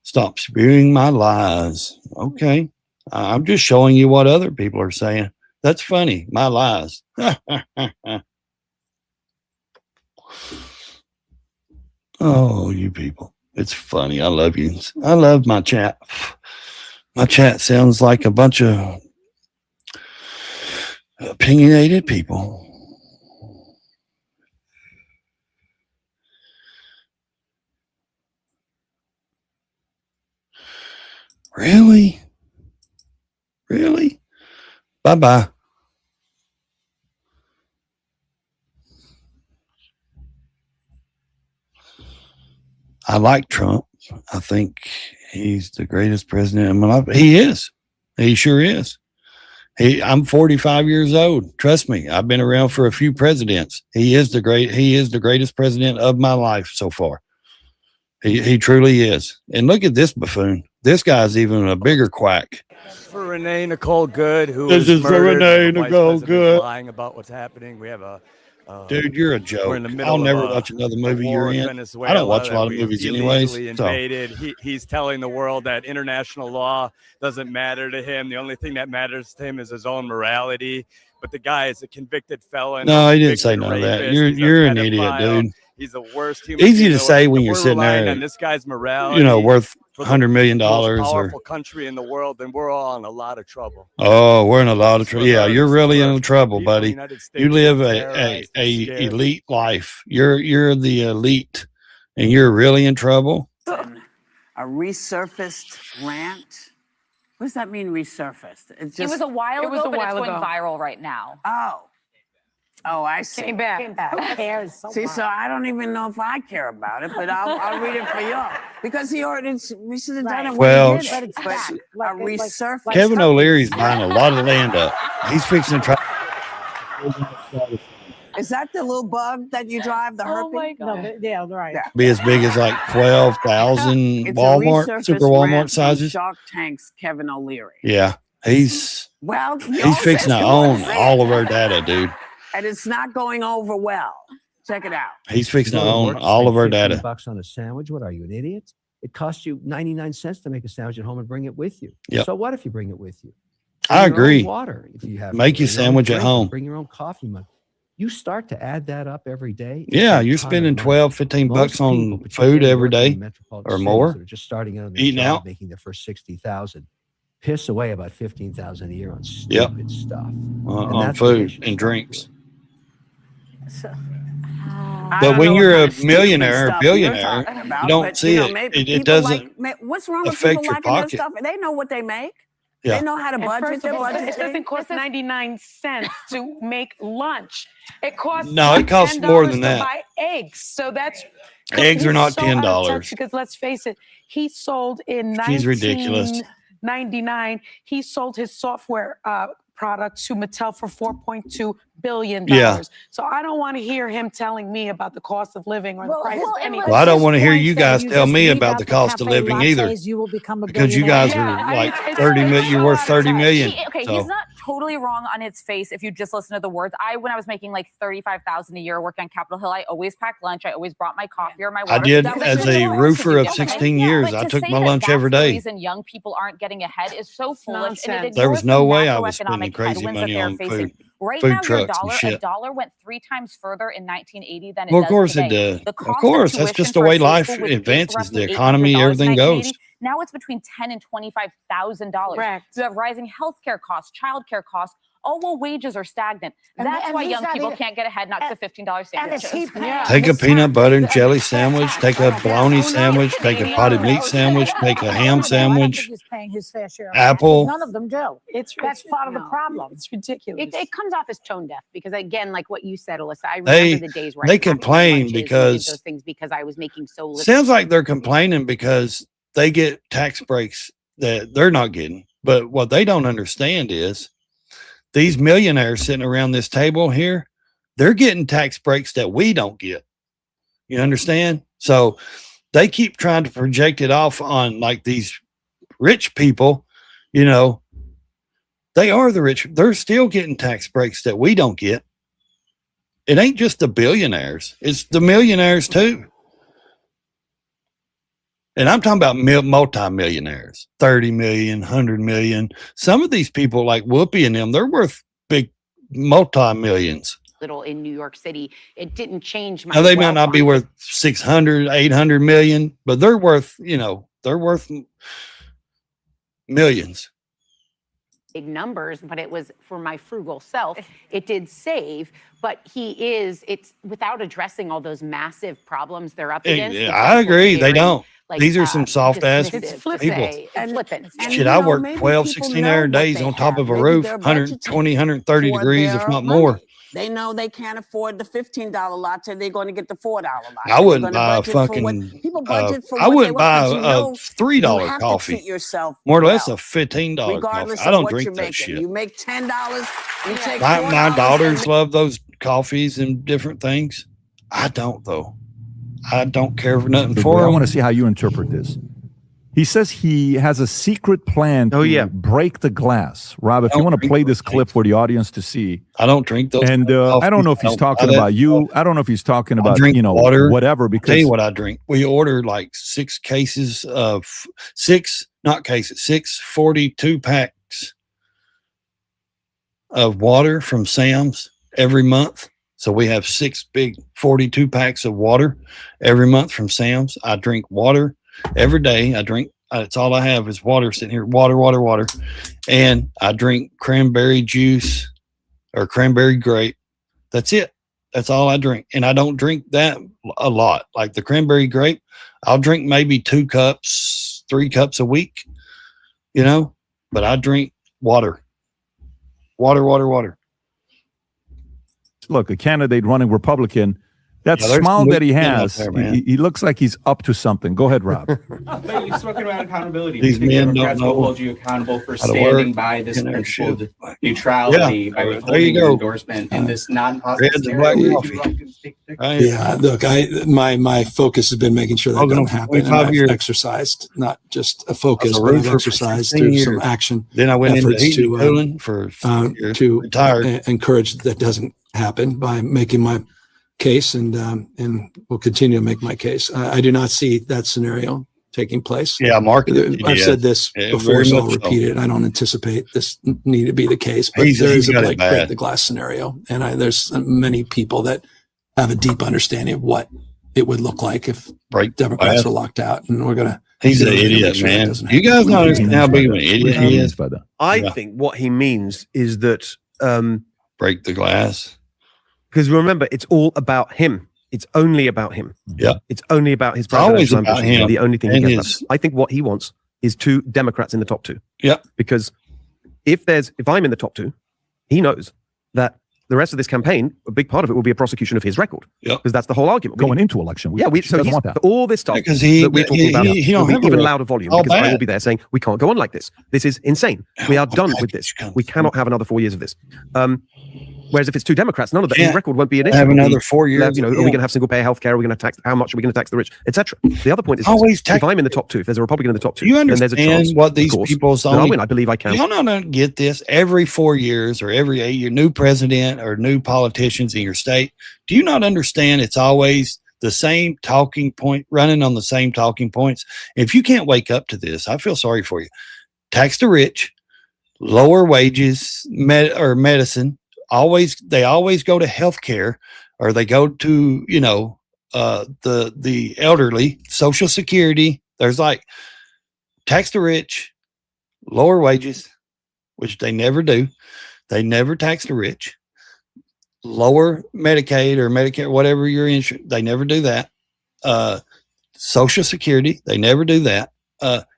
stop spewing my lies. Okay. I'm just showing you what other people are saying. That's funny. My lies. Oh, you people. It's funny. I love you. I love my chat. My chat sounds like a bunch of opinionated people. Really? Really? Bye-bye. I like Trump. I think he's the greatest president in my life. He is. He sure is. I'm 45 years old. Trust me, I've been around for a few presidents. He is the greatest president of my life so far. He truly is. And look at this buffoon. This guy's even a bigger quack. For Renee Nicole Good, who This is for murdered, Renee the Nicole Vice President Good. lying about what's happening. We have a Dude, you're a we're joke. in the middle I'll of never a- watch another a movie war you're with in. Venezuela I don't watch a that lot of we movies illegally anyways. So. invaded. He's telling the world that international law doesn't matter to him. The only thing that matters to him is his own morality. But the guy is a convicted felon. No, a he didn't say convicted none of that. rapist, You're he's a an idiot, pedophile. dude. He's the worst human Easy being to in the say world. when If you're we're sitting relying there, on this guy's morality, worth for $100 million the most or. powerful country in the world, then we're all in a lot of trouble. Oh, we're in a lot of trouble. Yeah, you're really in trouble, people in the buddy. United States You live who are a terrorized and scared. elite life. You're the elite, and you're really in trouble. A resurfaced rant? What does that mean, resurfaced? It's It was a while ago, but it's going ago. viral right now. Oh, I see. Came back. Who cares? So See, what? so I don't even know if I care about it, but I'll read it for y'all. Because we should have done it when Well, we did it. But a resurfaced. Kevin O'Leary's buying a lot of land up. He's fixing to try. Is that the little bug that you drive, the herpy? Oh my God. No, yeah, right. Be as big as like 12,000 It's Walmart, a resurfaced super Walmart rant from sizes. Shark Tank's Kevin O'Leary. Yeah, he's Well, he's fixing to own all of our data, dude. And it's not going over well. Check it out. He's fixing to own all of our data. $15 on a sandwich. What are you, an idiot? It costs you 99 cents to make a sandwich at home and bring it with you. Yep. So what if you bring it with you? I Bring your own agree. Water if you have. Make to. your Bring your own sandwich at drink, home. Bring your own coffee mug. You start to add that up every day. Yeah, it's a you're ton of spending money. 12, 15 Most bucks on people, food particularly every working in day metropolitan or cities more. that are just starting out on their Eating job, out. making their first 60,000, piss away about 15,000 a year on Yep. stupid stuff. On that's what they food should and stop drinks. I But don't when know you're what a kind of stupid millionaire or stuff you're billionaire, talking about, you don't but, see you know, it. maybe It people doesn't what's wrong with affect people your liking their pocket. stuff? They know what they make. Yeah. They know how to And budget first their of all, budget. it doesn't cost 99 cents to make lunch. It costs No, it costs more than $10 that. to buy eggs. So that's Eggs are he's not so out of touch $10. because let's face it, he sold in She's ridiculous. 1999. He sold his software product to Mattel for $4.2 billion. Yeah. So I don't want to hear him telling me about the cost of living or the price of anything. Well, I don't want to hear you guys tell me about the cost of living either. You will become a Because you guys are like 30 million. You're worth 30 million. Okay, So, he's not totally wrong on its face if you just listen to the words. When I was making like $35,000 a year working on Capitol Hill, I always packed lunch. I always brought my coffee or my water. I did That was as the a choice roofer to of do. 16 Yeah, years. but I to took say my that lunch every that's the day. reason young people aren't getting ahead is so foolish. And it There was ignores no the way I was macroeconomic spending crazy headwinds money that they're on facing. food. Right food now, your trucks and dollar, a shit. dollar went 3 times further in 1980 than it Well, does of course today. it does. The Of cost course, of that's tuition just the for a way state life school was paid for advances, the roughly economy, $800 in everything goes. 1980. Now it's between $10,000 and $25,000. Correct. You have rising healthcare costs, childcare costs. Oh, well, wages are stagnant. And- That's and why he's young not people even- can't get ahead, not to $15 And is sandwiches. he paying Take a his peanut tax? butter and The jelly tax. sandwich, take I a don't bologna know. sandwich, take a potted meat sandwich, take a ham I don't sandwich, think he's paying his fair share of apple. taxes. None of them do. That's part of the problem. It's ridiculous. It comes off as tone deaf because, again, like what you said, Alyssa, I remember They the days where they I packed my complain lunches and did because those things because I was making so little. sounds like they're complaining because they get tax breaks that they're not getting. But what they don't understand is these millionaires sitting around this table here, they're getting tax breaks that we don't get. You understand? So they keep trying to project it off on like these rich people, you know, they are the rich. They're still getting tax breaks that we don't get. It ain't just the billionaires, it's the millionaires too. And I'm talking about multi-millionaires, 30 million, 100 million. Some of these people like Whoopi and them, they're worth big multi-millions. Little in New York City, it didn't change my. Now they might wealth not be on- worth 600, 800 million, but they're worth, you know, they're worth millions. big numbers, but it was for my frugal self. It did save, but it's without addressing all those massive problems they're up against. Yeah, it's I also agree. They very, don't. like, These are some soft ass dismissive. people. It's flippant. Shit, I work 12, 16-hour days on top of a roof, 120, 130 for degrees, if their not more. money. They know they can't afford the $15 latte. They're going to get the $4 latte. I wouldn't They're buy a gonna budget for fucking, people budget for I what they wouldn't want, buy but you a know $3 you have to coffee. treat yourself More or less well, a $15 coffee. regardless I of don't what drink you're that making. shit. You make $10, you take My $4 daughters and love those coffees and different things. I don't though. I don't care for nothing for I them. want to see how you interpret this. He says he has a secret plan to break the glass. Rob, if you want to play this clip for the audience to see. I don't drink those. And I don't know if he's talking about you. I don't know if he's talking about, drink water, whatever. I'll Because tell you what I drink. We order like 6 cases of 42 packs of water from Sam's every month. So we have 6 big 42 packs of water every month from Sam's. I drink water every day. I drink, that's all I have is water sitting here. Water. And I drink cranberry juice or cranberry grape. That's it. That's all I drink. And I don't drink that a lot. Like the cranberry grape, I'll drink maybe 2 cups, 3 cups a week, you know, but I drink water. Water. look, a candidate running Republican, that Yeah, there's smile some that he weak men out has, there, man. he looks like he's up to something. Go ahead, Rob. But you've spoken about accountability. These Do you think men Democrats don't will know hold you accountable for how to standing work by this in their principle shit. of neutrality, Yeah, by there you withholding your go. endorsement in this non-positive Reds and black scenario? coffee. Yeah, look, my focus has been making sure that doesn't happen. And 25 I've years. exercised, not just a focus, I was a but I've roofer for exercised 16 through some years. action. Then I went into efforts heating to and cooling for 6 years. Retired. Encourage that doesn't happen by making my case, and will continue to make my case. I do not see that scenario taking place. Yeah, Mark. I've said this before, very so I'll much so. repeat it. I don't anticipate this need to be the case, but He's there is a got it break bad. the glass scenario, and there's many people that have a deep understanding of what it would look like if Democrats glass. were locked out, and we're gonna. He's do an everything to idiot, make sure that man. doesn't You happen. guys don't understand how big of an idiot he is. I think what he means is that break the glass. Because remember, it's all about him. It's only about him. Yeah. It's only about his It's always presidential about ambitions. him The only thing he and cares his- about. I think what he wants is 2 Democrats in the top 2. Yeah. Because if I'm in the top 2, he knows that the rest of this campaign, a big part of it will be a prosecution of his record. Yeah. Because that's the whole argument. Going into election. So doesn't he's, want that. all this stuff Because that we're talking about he don't will be have a even record. louder volume All because I bad. will be there saying we can't go on like this. This is insane. We are done with this. We cannot have another 4 years of this. Whereas if it's 2 Democrats, none of that, his Can't record won't be an issue. have It'll be, another 4 years You know, of are we him. going to have single payer healthcare? Are we going to tax? How much are we going to tax the rich, etc. The other point is, Always this, if I'm in the top 2, if there's a Republican in the top 2, You then there's a understand chance what these of course, people's that only. I'll win. I believe I can. Y'all don't get this. Every 4 years or every 8 year, new president or new politicians in your state. Do you not understand? It's always the same talking point, running on the same talking points. If you can't wake up to this, I feel sorry for you. Tax the rich, lower wages, medicine, they always go to healthcare, or they go to, you know, the elderly, Social Security. There's like tax the rich, lower wages, which they never do. They never tax the rich. Lower Medicaid or Medicare, whatever your insurance, they never do that. Social Security, they never do that.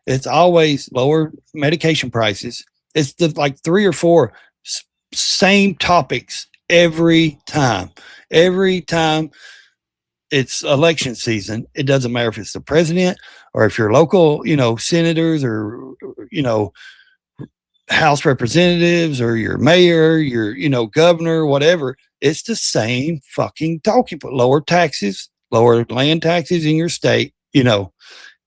It's always lower medication prices. It's like 3 or 4 same topics every time. Every time it's election season, it doesn't matter if it's the president or if you're local, you know, senators or, you know, House representatives or your mayor, your, you know, governor, whatever. It's the same fucking talking point. Lower taxes, lower land taxes in your state. You know,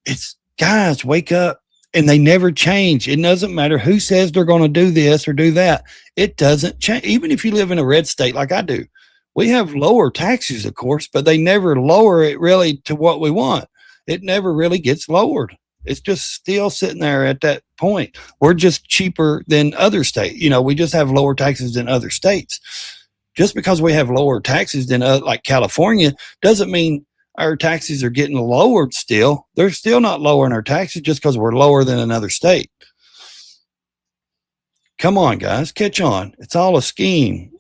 it's, guys, wake up. And they never change. It doesn't matter who says they're going to do this or do that. It doesn't change. Even if you live in a red state like I do, we have lower taxes, of course, but they never lower it really to what we want. It never really gets lowered. It's just still sitting there at that point. We're just cheaper than other states. You know, we just have lower taxes than other states. Just because we have lower taxes than like California doesn't mean our taxes are getting lowered still. They're still not lowering our taxes just because we're lower than another state. Come on, guys, catch on. It's all a scheme.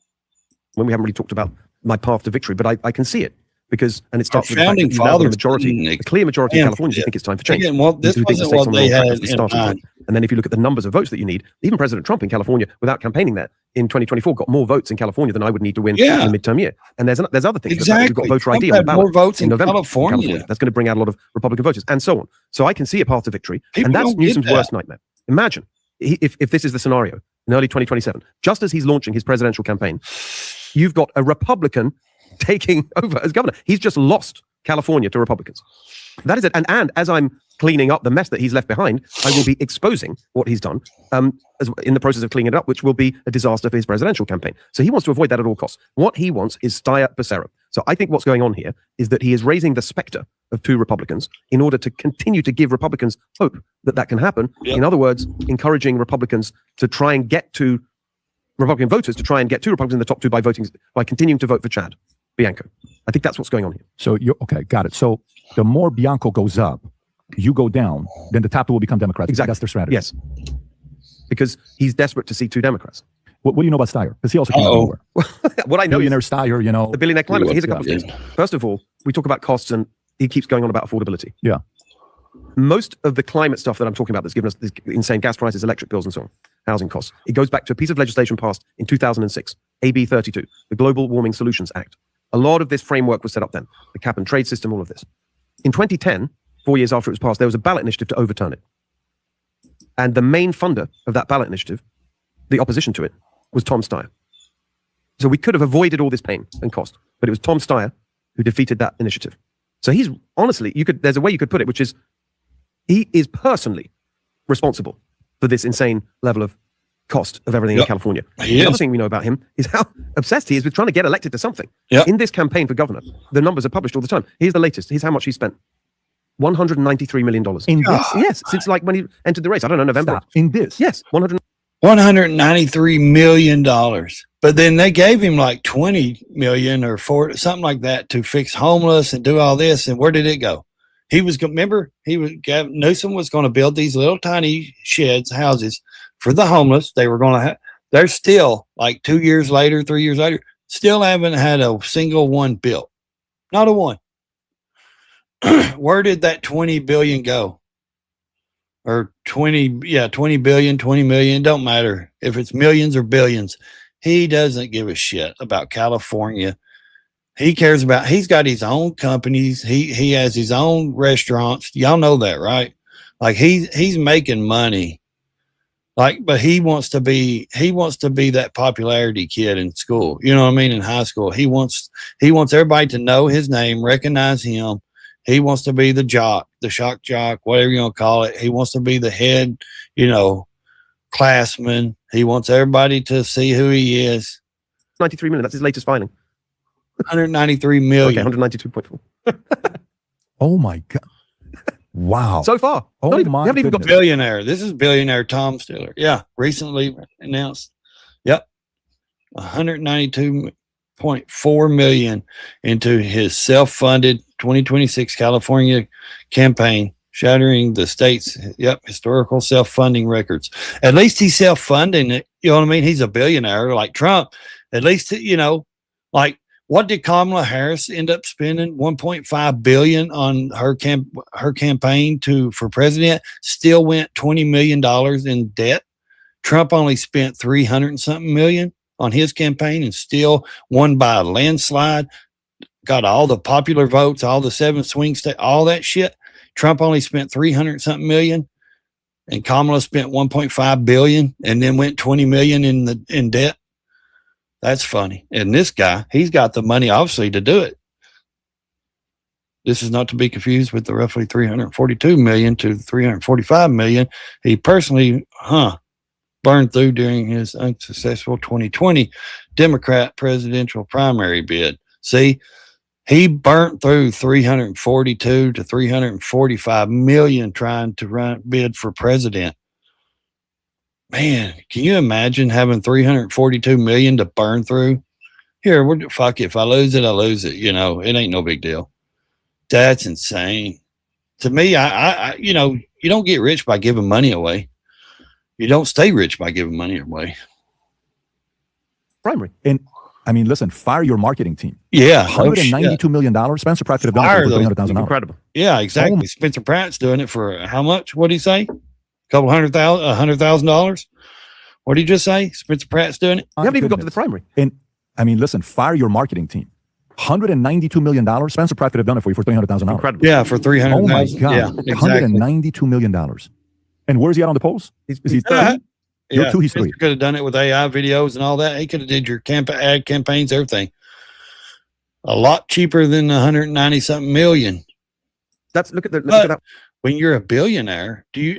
When we haven't really talked about my path to victory, but I can see it because, and it starts with the founding fact that fathers, a clear majority of Californians think it's time for change. Again, well, this wasn't what they had in mind. And then if you look at the numbers of votes that you need, even President Trump in California, without campaigning there in 2024, got more votes in California than I would need to win in the midterm year. And there's other things. Exactly. We've got voter ID Trump on the had more ballot votes in November California. That's going to bring out a lot of Republican voters and so on. So I can see a path to victory. People and that's don't get Newsom's that. worst nightmare. Imagine if this is the scenario in early 2027, just as he's launching his presidential campaign, you've got a Republican taking over as governor. He's just lost California to Republicans. That is it. And as I'm cleaning up the mess that he's left behind, I will be exposing what he's done in the process of cleaning it up, which will be a disaster for his presidential campaign. So he wants to avoid that at all costs. What he wants is stare Becerra. So I think what's going on here is that he is raising the specter of 2 Republicans in order to continue to give Republicans hope that that can happen. Yep. In other words, encouraging Republicans to try and get to Republican voters to try and get 2 Republicans in the top 2 by continuing to vote for Chad Bianco. I think that's what's going on here. So okay, got it. So the more Bianco goes up, you go down, then the top 2 will become Democrats. Exactly. That's their strategy. Yes. Because he's desperate to see 2 Democrats. What do you know about Steyer? Because he also came out of nowhere. What I know billionaire Steyer, you know. The billionaire climate. Here's a couple of things. First of all, we talk about costs and he keeps going on about affordability. Yeah. Most of the climate stuff that I'm talking about that's given us these insane gas prices, electric bills and so on, housing costs, it goes back to a piece of legislation passed in 2006, AB 32, the Global Warming Solutions Act. A lot of this framework was set up then, the cap and trade system, all of this. In 2010, 4 years after it was passed, there was a ballot initiative to overturn it. And the main funder of that ballot initiative, the opposition to it, was Tom Steyer. So we could have avoided all this pain and cost, but it was Tom Steyer who defeated that initiative. So he's, honestly, there's a way you could put it, which is, he is personally responsible for this insane level of cost of everything in California. The other thing we know about him is how obsessed he is with trying to get elected to something. In this campaign for governor, the numbers are published all the time. Here's the latest. Here's how much he spent. $193 million. In this? Yes, since like when he entered the race. I don't know, November. Stop. In this? Yes, $193 million. But then they gave him like 20 million or 40, something like that, to fix homeless and do all this. And where did it go? He was, remember, Newsom was going to build these little tiny sheds, houses for the homeless. They were going to have, they're still like 2 years later, 3 years later, still haven't had a single one built. Not a one. Where did that 20 billion go? Or 20 billion, 20 million, don't matter if it's millions or billions. He doesn't give a shit about California. He cares about, he's got his own companies. He has his own restaurants. Y'all know that, right? Like he's making money. Like, but he wants to be that popularity kid in school. You know what I mean? In high school, he wants everybody to know his name, recognize him. He wants to be the jock, the shock jock, whatever you want to call it. He wants to be the head, classman. He wants everybody to see who he is. 93 million. That's his latest filing. 193 million. Okay, 192.4. Oh my God. Wow. So far. Oh my haven't even got billionaire. This is billionaire Tom Stiller. Yeah. Recently announced. Yep. $192.4 million into his self-funded 2026 California campaign, shattering the state's historical self-funding records. At least he's self-funding it. You know what I mean? He's a billionaire like Trump. At least, like, what did Kamala Harris end up spending? $1.5 billion on her campaign for president. Still went $20 million in debt. Trump only spent 300 and something million on his campaign and still won by a landslide. Got all the popular votes, all the 7 swing states, all that shit. Trump only spent 300 and something million, and Kamala spent 1.5 billion and then went 20 million in debt. That's funny. And this guy, he's got the money obviously to do it. This is not to be confused with the roughly 342 million to 345 million he personally burned through during his unsuccessful 2020 Democrat presidential primary bid. See, he burnt through 342 to 345 million trying to bid for president. Man, can you imagine having 342 million to burn through? Here, fuck it. If I lose it, I lose it. It ain't no big deal. That's insane. To me, I you don't get rich by giving money away. You don't stay rich by giving money away. Primary. And I mean, listen, fire your marketing team. Yeah. $192 million. Spencer Pratt could have done it for $300,000. Incredible. Yeah, exactly. Spencer Pratt's doing it for how much? What did he say? $100,000? What did he just say? Spencer Pratt's doing it? You haven't even got to the primary. And I mean, listen, fire your marketing team. $192 million. Spencer Pratt could have done it for you for $300,000. Incredible. Yeah, for $300,000. Oh my God. Yeah, exactly. $192 million. And where's he at on the polls? Is he third? Yeah, he's three. Could have done it with AI videos and all that. He could have did your ad campaigns, everything. A lot cheaper than 190 something million. Look at that. When you're a billionaire, do you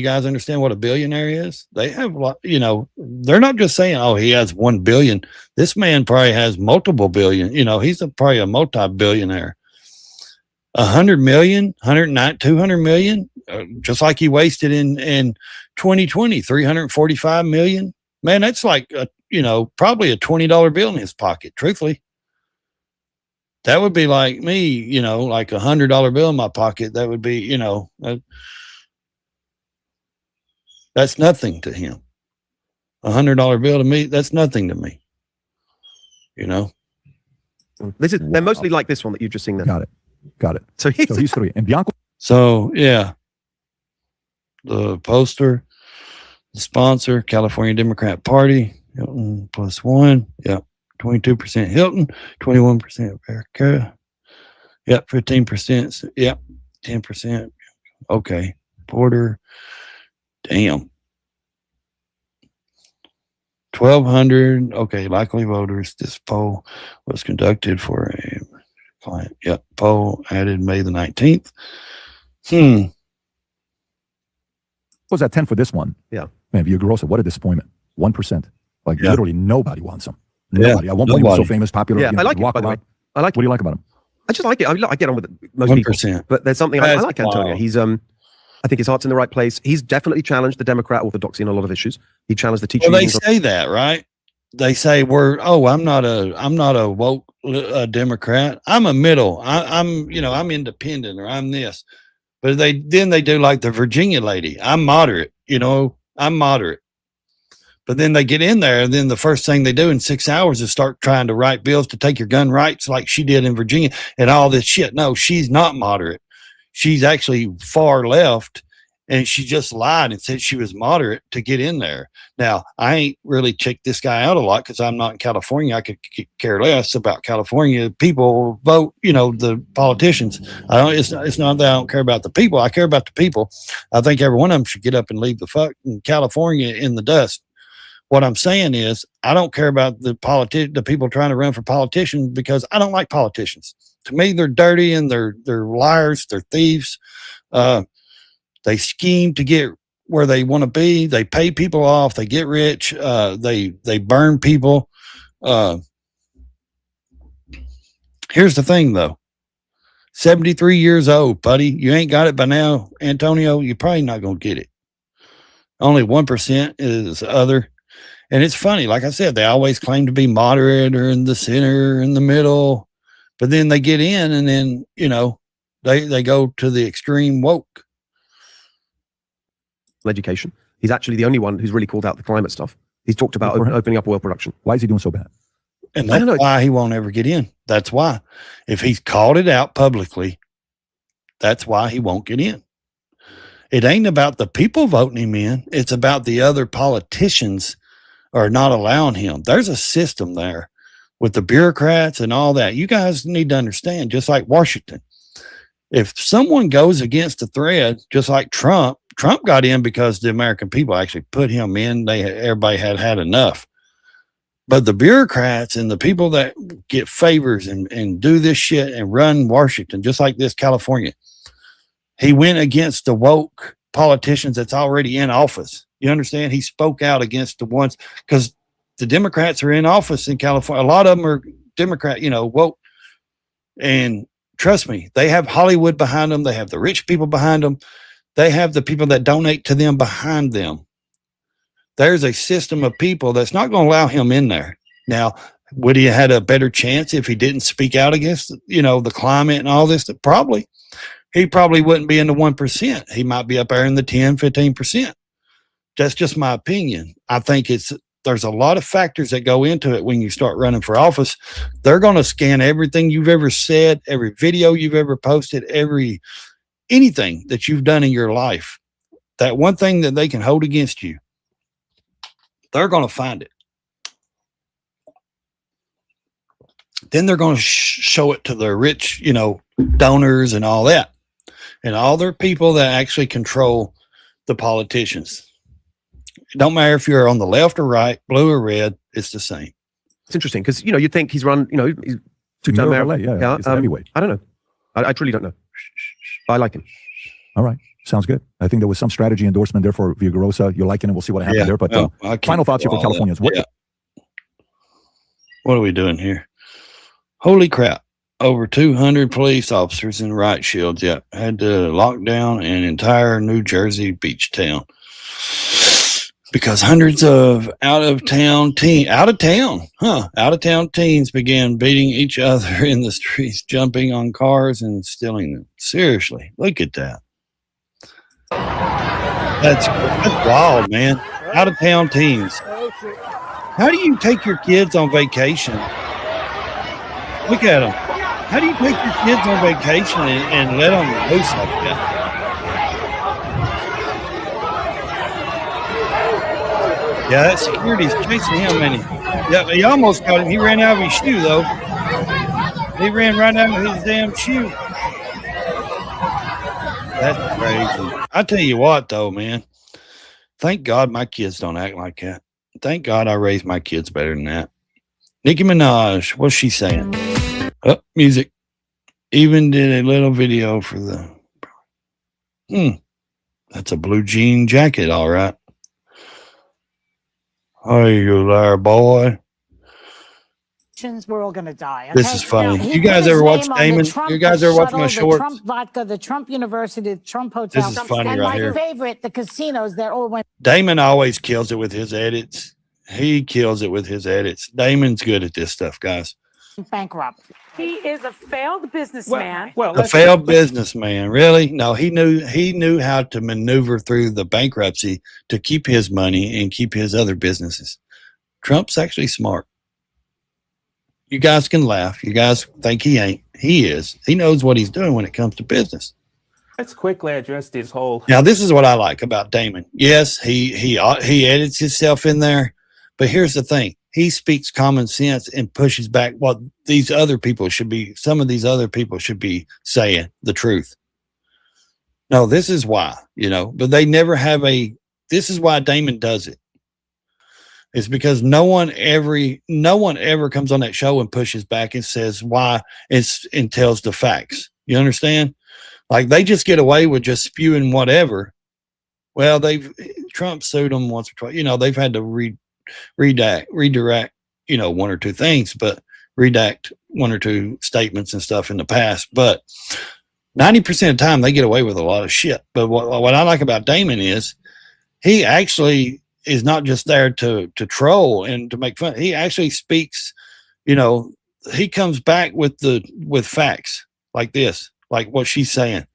guys understand what a billionaire is? They have a lot, they're not just saying, oh, he has 1 billion. This man probably has multiple billion. He's probably a multi-billionaire. 100 million, 200 million, just like he wasted in 2020, 345 million. Man, that's like, probably a $20 bill in his pocket, truthfully. That would be like me, like $100 bill in my pocket. That would be, that's nothing to him. $100 bill to me, that's nothing to me. They're mostly like this one that you've just seen there. Got it. So he's three. And Bianco. So yeah, the poster, the sponsor, California Democrat Party, Hilton +1. Yep. 22% Hilton, 21% America. Yep, 15%. Yep, 10%. Okay, Porter. Damn. 1,200. Okay, likely voters. This poll was conducted for a client. Yep, poll added May the 19th. What was that 10 for this one? Yeah. Man, Villagrosa, what a disappointment. 1%. Like literally nobody wants him. Yeah, nobody. At one point he was so famous, popular. Yeah, I like it, by the way. I like What do you like about him? I just like it. I get on with most 1%. people. But there's something I like Antonio. Wild. He's I think his heart's in the right place. He's definitely challenged the Democrat orthodoxy in a lot of issues. He challenged the teaching. Well, they say that, right? They say I'm not a woke Democrat. I'm a middle. I'm independent, or I'm this. But they do like the Virginia lady. I'm moderate. I'm moderate. But then they get in there, and then the first thing they do in 6 hours is start trying to write bills to take your gun rights like she did in Virginia and all this shit. No, she's not moderate. She's actually far left, and she just lied and said she was moderate to get in there. Now, I ain't really checked this guy out a lot because I'm not in California. I could care less about California. People vote, the politicians. It's not that I don't care about the people. I care about the people. I think every one of them should get up and leave the fucking California in the dust. What I'm saying is, I don't care about the people trying to run for politicians because I don't like politicians. To me, they're dirty and they're liars, they're thieves. They scheme to get where they want to be. They pay people off. They get rich. They burn people. Here's the thing, though. 73 years old, buddy. You ain't got it by now, Antonio. You're probably not going to get it. Only 1% is other. And it's funny, like I said, they always claim to be moderate or in the center, in the middle, but then they get in and then, they go to the extreme woke. Education. He's actually the only one who's really called out the climate stuff. He's talked about opening up oil production. Why is he doing so bad? And that's why he won't ever get in. That's why. If he's called it out publicly, that's why he won't get in. It ain't about the people voting him in. It's about the other politicians are not allowing him. There's a system there with the bureaucrats and all that. You guys need to understand, just like Washington. If someone goes against the thread, just like Trump got in because the American people actually put him in. Everybody had enough. But the bureaucrats and the people that get favors and do this shit and run Washington, just like this California, he went against the woke politicians that's already in office. You understand? He spoke out against the ones, because the Democrats are in office in California. A lot of them are Democrat, woke. And trust me, they have Hollywood behind them. They have the rich people behind them. They have the people that donate to them behind them. There's a system of people that's not going to allow him in there. Now, would he have had a better chance if he didn't speak out against, the climate and all this? Probably. He probably wouldn't be in the 1%. He might be up there in the 10, 15%. That's just my opinion. I think there's a lot of factors that go into it when you start running for office. They're going to scan everything you've ever said, every video you've ever posted, anything that you've done in your life. That one thing that they can hold against you, they're going to find it. Then they're going to show it to their rich, donors and all that. And all their people that actually control the politicians. It don't matter if you're on the left or right, blue or red, it's the same. It's interesting because, you'd think he's run, he's two-time mayor. Yeah, heavyweight. I don't know. I truly don't know. I like him. All right. Sounds good. I think there was some strategy endorsement there for Villagrosa. You're liking it. We'll see what happens there. But final thoughts here for Californians. What are we doing here? Holy crap. Over 200 police officers in riot shields had to lock down an entire New Jersey beach town because hundreds of out-of-town teens began beating each other in the streets, jumping on cars and stealing them. Seriously, look at that. That's wild, man. Out-of-town teens. How do you take your kids on vacation? Look at them. How do you take your kids on vacation and let them loose like that? Yeah, that security's chasing him, and he almost got him. He ran out of his shoe, though. He ran right out of his damn shoe. That's crazy. I tell you what, though, man. Thank God my kids don't act like that. Thank God I raised my kids better than that. Nicki Minaj, what's she saying? Oh, music. Even did a little video for the. That's a blue jean jacket, all right. Oh, you there, boy. We're all going to die. This is funny. You guys ever watch Damon? You guys ever watch my shorts? The Trump vodka, the Trump University, the Trump Hotel. This is funny and right here. my favorite, the casinos that all went. Damon always kills it with his edits. He kills it with his edits. Damon's good at this stuff, guys. Bankrupt. He is a failed businessman. A failed businessman, really? No, he knew how to maneuver through the bankruptcy to keep his money and keep his other businesses. Trump's actually smart. You guys can laugh. You guys think he ain't. He is. He knows what he's doing when it comes to business. Let's quickly address this whole. Now, this is what I like about Damon. Yes, he edits himself in there, but here's the thing. He speaks common sense and pushes back what these other people should be. Some of these other people should be saying the truth. No, this is why, but they never have this is why Damon does it. It's because no one ever comes on that show and pushes back and says why and tells the facts. You understand? Like they just get away with just spewing whatever. Well, Trump sued them once or twice. They've had to redirect, one or two things, but redact one or two statements and stuff in the past. But 90% of the time they get away with a lot of shit. But what I like about Damon is he actually is not just there to troll and to make fun. He actually speaks, he comes back with facts like this, like what she's saying.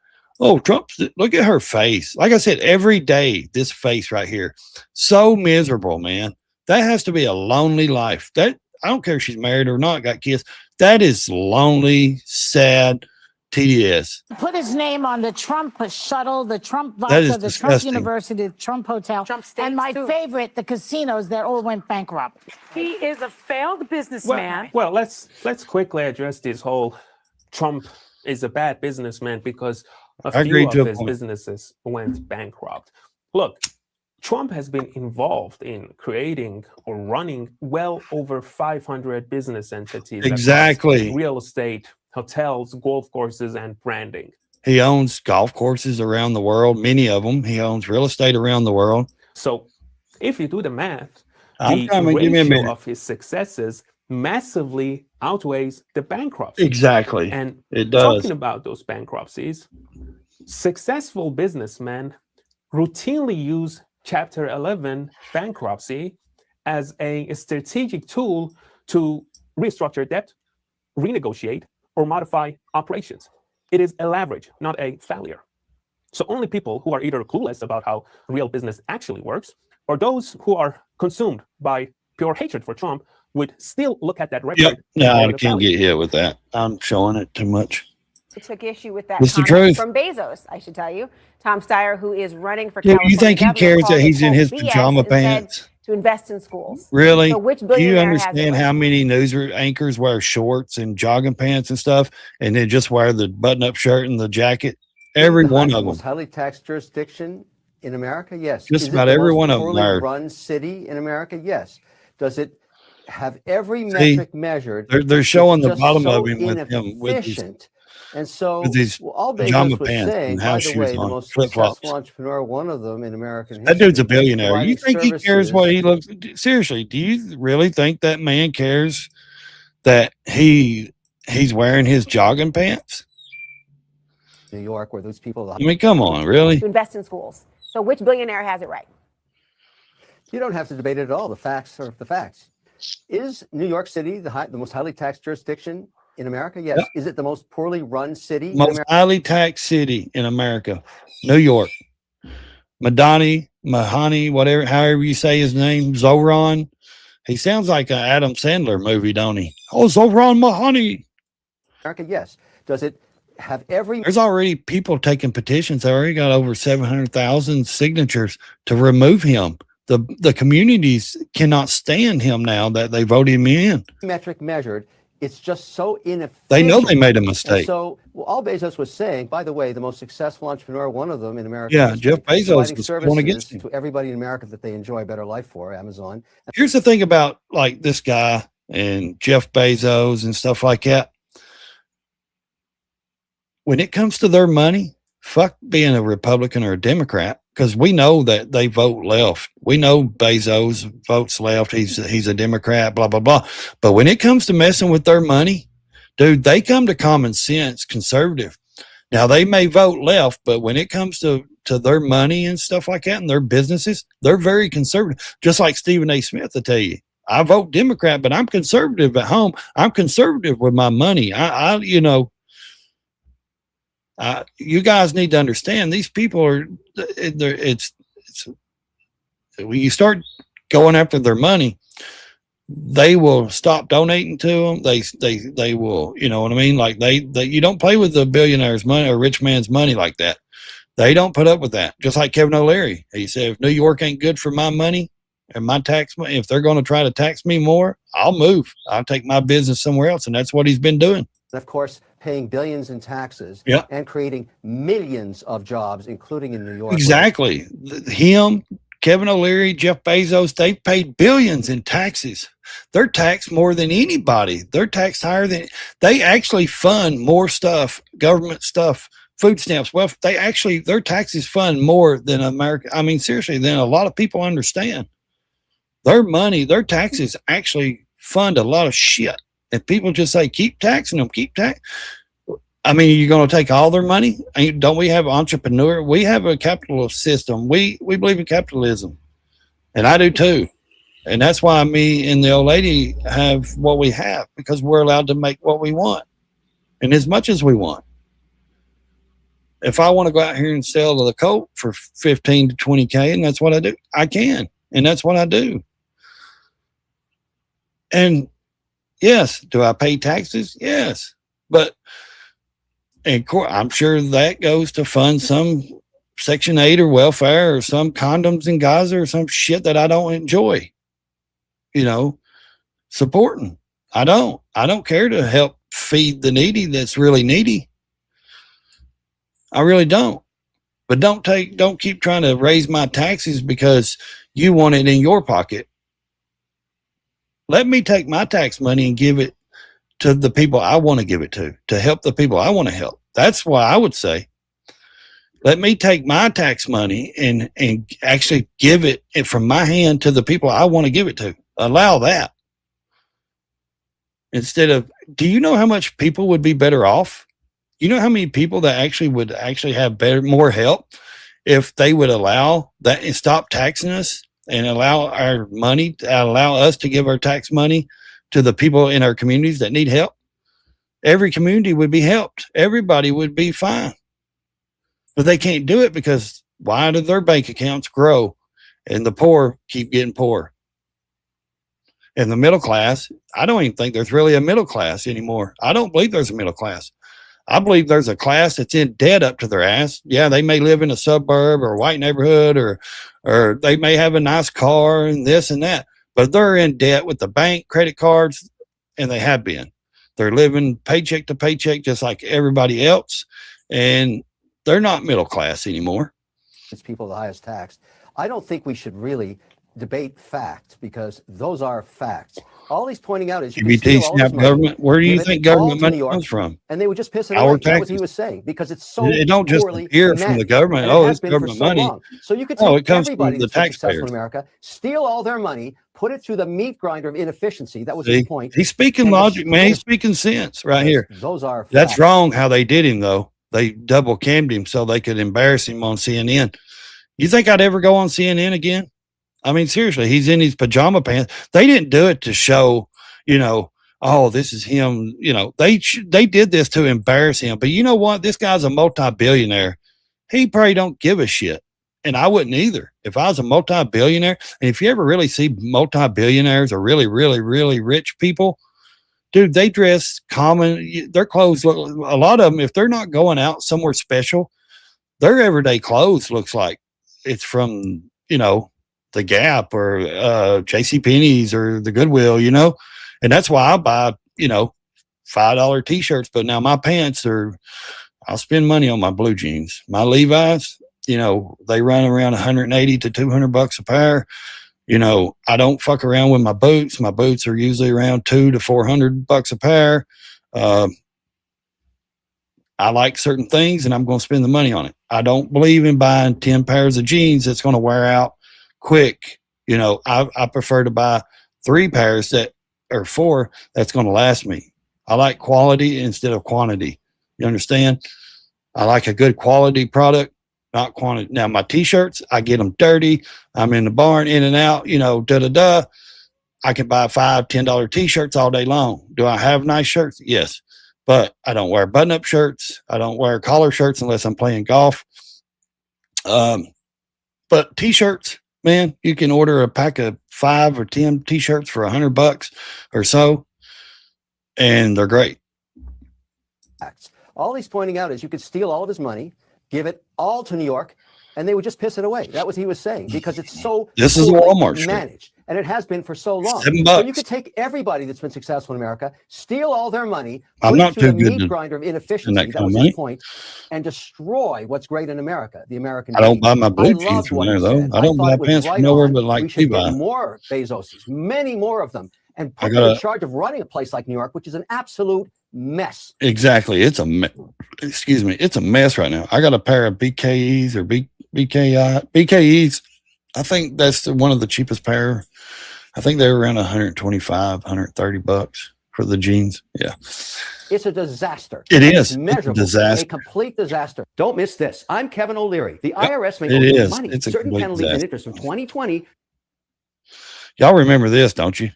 Oh, Trump, look at her face. Like I said, every day, this face right here, so miserable, man. That has to be a lonely life. That I don't care if she's married or not, got kids. That is lonely, sad, tedious. Put his name on the Trump shuttle, the Trump That is vodka, the Trump disgusting. University, the Trump hotel, and my favorite, the casinos that all went bankrupt. He is a failed businessman. Well, let's quickly address this whole Trump is a bad businessman because a few of his businesses went bankrupt. Look, Trump has been involved in creating or running well over 500 business entities. Exactly. Real estate, hotels, golf courses, and branding. He owns golf courses around the world, many of them. He owns real estate around the world. So if you do the math, I'm the coming. Give me a ratio minute. of his successes massively outweighs the bankruptcy. Exactly. And it does. Talking about those bankruptcies, successful businessmen routinely use Chapter 11 bankruptcy as a strategic tool to restructure debt, renegotiate, or modify operations. It is a leverage, not a failure. So only people who are either clueless about how real business actually works, or those who are consumed by pure hatred for Trump would still look at that record. Yep. No, I can't value. get hit with that. I'm showing it too much. Took issue with that It's the comment truth. from Bezos, I should tell you. Tom Steyer, who is running for Dude, California you think he governor, cares called that it, he's in quote, his BS pajama and said pants? to invest in schools. Really? So which Do you billionaire has it understand right? how many news anchors wear shorts and jogging pants and stuff, and then just wear the button-up shirt and the jacket? Every one of them. Most highly taxed jurisdiction in America? Yes. Just Is it about the every most one of them poorly are. run city in America? Yes. Does it have every See, metric measured? they're showing It's the just bottom so of him with his inefficient. And so, with his all pajama Bezos was pants saying, and by house the shoes way, the on, most flip-flops. successful entrepreneur, one of them in American That dude's a history, billionaire. You providing think he cares what he services- looks? Seriously, do you really think that man cares that he's wearing his jogging pants? New York, where those people. I mean, come on, really? To invest in schools. So which billionaire has it right? You don't have to debate it at all. The facts are the facts. Is New York City the most highly taxed jurisdiction in America? Yes. Yep. Is it the most poorly run city in Most America? highly taxed city in America, New York. Mahani, whatever, however you say his name, Zoran. He sounds like an Adam Sandler movie, don't he? Oh, Zoran Mahani. America, yes. Does it have every? There's already people taking petitions. They already got over 700,000 signatures to remove him. The communities cannot stand him now that they voted him in. metric measured? It's just so inefficient. They know they made a And mistake. so, all Bezos was saying, by the way, the most successful entrepreneur, one of them in America. Yeah, history, Jeff Bezos providing was going services against him. to everybody in America that they enjoy a better life for, Amazon. Here's the thing about like this guy and Jeff Bezos and stuff like that. When it comes to their money, fuck being a Republican or a Democrat, because we know that they vote left. We know Bezos votes left. He's a Democrat, blah, blah, blah. But when it comes to messing with their money, dude, they come to common sense, conservative. Now, they may vote left, but when it comes to their money and stuff like that and their businesses, they're very conservative. Just like Stephen A. Smith, I tell you. I vote Democrat, but I'm conservative at home. I'm conservative with my money. You guys need to understand these people are, it's when you start going after their money, they will stop donating to them. They will, you know what I mean? Like they you don't play with the billionaire's money or rich man's money like that. They don't put up with that. Just like Kevin O'Leary. He said, if New York ain't good for my money and my tax money, if they're going to try to tax me more, I'll move. I'll take my business somewhere else. And that's what he's been doing. And of course, paying billions in taxes Yeah. and creating millions of jobs, including in New York. Exactly. Him, Kevin O'Leary, Jeff Bezos, they paid billions in taxes. They're taxed more than anybody. They're taxed higher than, they actually fund more stuff, government stuff, food stamps. Well, their taxes fund more than America. I mean, seriously, than a lot of people understand. Their money, their taxes actually fund a lot of shit. And people just say, keep taxing them, keep tax. I mean, you're going to take all their money? Don't we have entrepreneur? We have a capitalist system. We believe in capitalism. And I do too. And that's why me and the old lady have what we have, because we're allowed to make what we want and as much as we want. If I want to go out here and sell the coat for 15 to 20K, and that's what I do, I can. And that's what I do. And yes, do I pay taxes? Yes. But and I'm sure that goes to fund some Section 8 or welfare or some condoms in Gaza or some shit that I don't enjoy, supporting. I don't care to help feed the needy that's really needy. I really don't. But don't keep trying to raise my taxes because you want it in your pocket. Let me take my tax money and give it to the people I want to give it to help the people I want to help. That's why I would say, let me take my tax money and actually give it from my hand to the people I want to give it to. Allow that. Instead of, do you know how much people would be better off? You know how many people that would have more help if they would allow that and stop taxing us and allow us to give our tax money to the people in our communities that need help? Every community would be helped. Everybody would be fine. But they can't do it because why do their bank accounts grow and the poor keep getting poor? And the middle class, I don't even think there's really a middle class anymore. I don't believe there's a middle class. I believe there's a class that's in debt up to their ass. Yeah, they may live in a suburb or a white neighborhood or they may have a nice car and this and that, but they're in debt with the bank, credit cards, and they have been. They're living paycheck to paycheck just like everybody else, and they're not middle class anymore. It's people the highest taxed. I don't think we should really debate facts because those are facts. All he's pointing out is you can steal all this money, government. Where do you think government money comes from? And they would just piss it away. That's what he was saying because it's so it don't just appear from the government. Oh, it's government money. So you could take it comes everybody from the that's successful taxpayers in America, steal all their money, put it through the meat grinder of inefficiency. That was his point. He's speaking logic, man. He's speaking sense right here. Those are facts. That's wrong how they did him though. They double cammed him so they could embarrass him on CNN. You think I'd ever go on CNN again? I mean, seriously, he's in his pajama pants. They didn't do it to show, oh, this is him. They did this to embarrass him. But you know what? This guy's a multi-billionaire. He probably don't give a shit. And I wouldn't either. If I was a multi-billionaire, and if you ever really see multi-billionaires or really, really, really rich people, dude, they dress common. Their clothes look, a lot of them, if they're not going out somewhere special, their everyday clothes looks like it's from, the Gap or JCPenney's or the Goodwill, and that's why I buy, $5 t-shirts. But now my pants I'll spend money on my blue jeans. My Levi's, they run around 180 to $200 a pair. I don't fuck around with my boots. My boots are usually around $200 to $400 a pair. I like certain things and I'm going to spend the money on it. I don't believe in buying 10 pairs of jeans that's going to wear out quick. I prefer to buy 3 pairs or 4 that's going to last me. I like quality instead of quantity. You understand? I like a good quality product, not quantity. Now my t-shirts, I get them dirty. I'm in the barn, in and out, I can buy $5, $10 t-shirts all day long. Do I have nice shirts? Yes. But I don't wear button-up shirts. I don't wear collar shirts unless I'm playing golf. But t-shirts, man, you can order a pack of 5 or 10 t-shirts for $100 or so, and they're great. All he's pointing out is you could steal all of his money, give it all to New York, and they would just piss it away. That was what he was saying because it's so this is a Walmart managed, and it has been for so long. $7. So you could take everybody that's been successful in America, steal all their money, I'm put not it through too the good meat grinder of inefficiency. That was his point, and destroy what's great in America, the American. I don't buy my blue jeans from there though. I don't buy pants from nowhere but like we should Levi. get more Bezoses, many more of them, and put them in charge of running a place like New York, which is an absolute mess. Exactly. It's a it's a mess right now. I got a pair of BKEs or BKEs. I think that's one of the cheapest pair. I think they're around $125, $130 for the jeans. Yeah. It's a disaster. It is. Measurable. It's a disaster. A complete disaster. Don't miss this. I'm Kevin O'Leary. The IRS may it owe is. money. It's a Certain complete penalties and disaster. interest from 2020 Y'all remember this, don't you?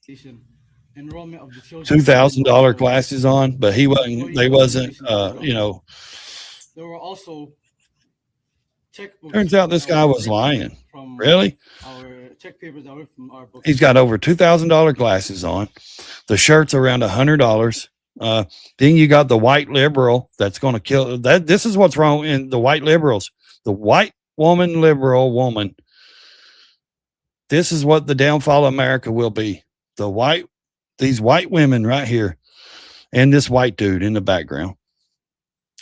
$2,000 glasses on, but he wasn't. They wasn't. There were also checkbooks. Turns out this guy was lying. Really? Our check papers that were from our book. He's got over $2,000 glasses on. The shirt's around $100. Then you got the white liberal that's going to kill that. This is what's wrong in the white liberals. The white woman, liberal woman. This is what the downfall of America will be. These white women right here, and this white dude in the background.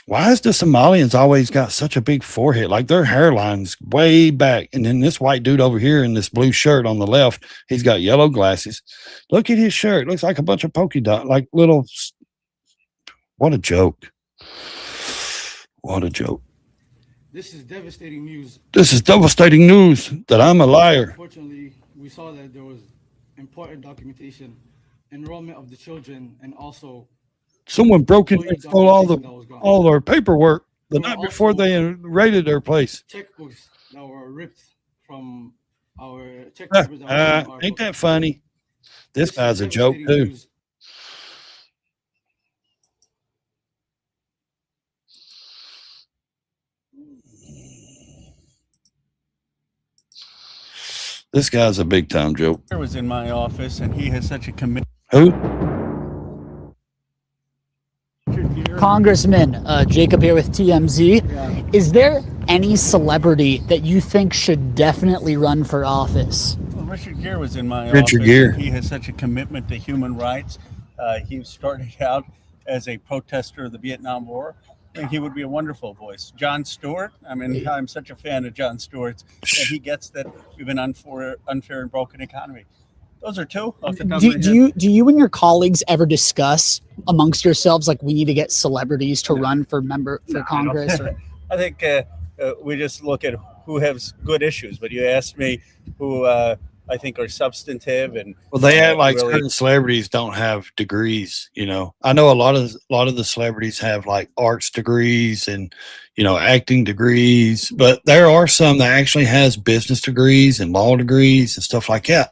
Why is the Somalians always got such a big forehead? Like their hairline's way back. And then this white dude over here in this blue shirt on the left, he's got yellow glasses. Look at his shirt. Looks like a bunch of polka dot, like little. What a joke. What a joke. This is devastating news. This is devastating news that I'm a liar. Unfortunately, we saw that there was important documentation, enrollment of the children, and also someone broke in and stole all their paperwork the night before they raided their place. Checkbooks that were ripped from our check papers. Ain't that funny? This guy's a joke too. This guy's a big time joke. Was in my office, and he has such a commitment. Who? Congressman Jacob here with TMZ. Is there any celebrity that you think should definitely run for office? Well, Richard Gere was in my Richard office. Gere. He has such a commitment to human rights. He started out as a protester of the Vietnam War. I think he would be a wonderful voice. Jon Stewart. I mean, I'm such a fan of Jon Stewart's. And he gets that we have an unfair and broken economy. Those are two. Do you and your colleagues ever discuss amongst yourselves like we need to get celebrities to run for Congress? I think we just look at who has good issues. But you asked me who I think are substantive and they act like really, certain celebrities don't have degrees. I know a lot of the celebrities have like arts degrees and acting degrees, but there are some that actually has business degrees and law degrees and stuff like that.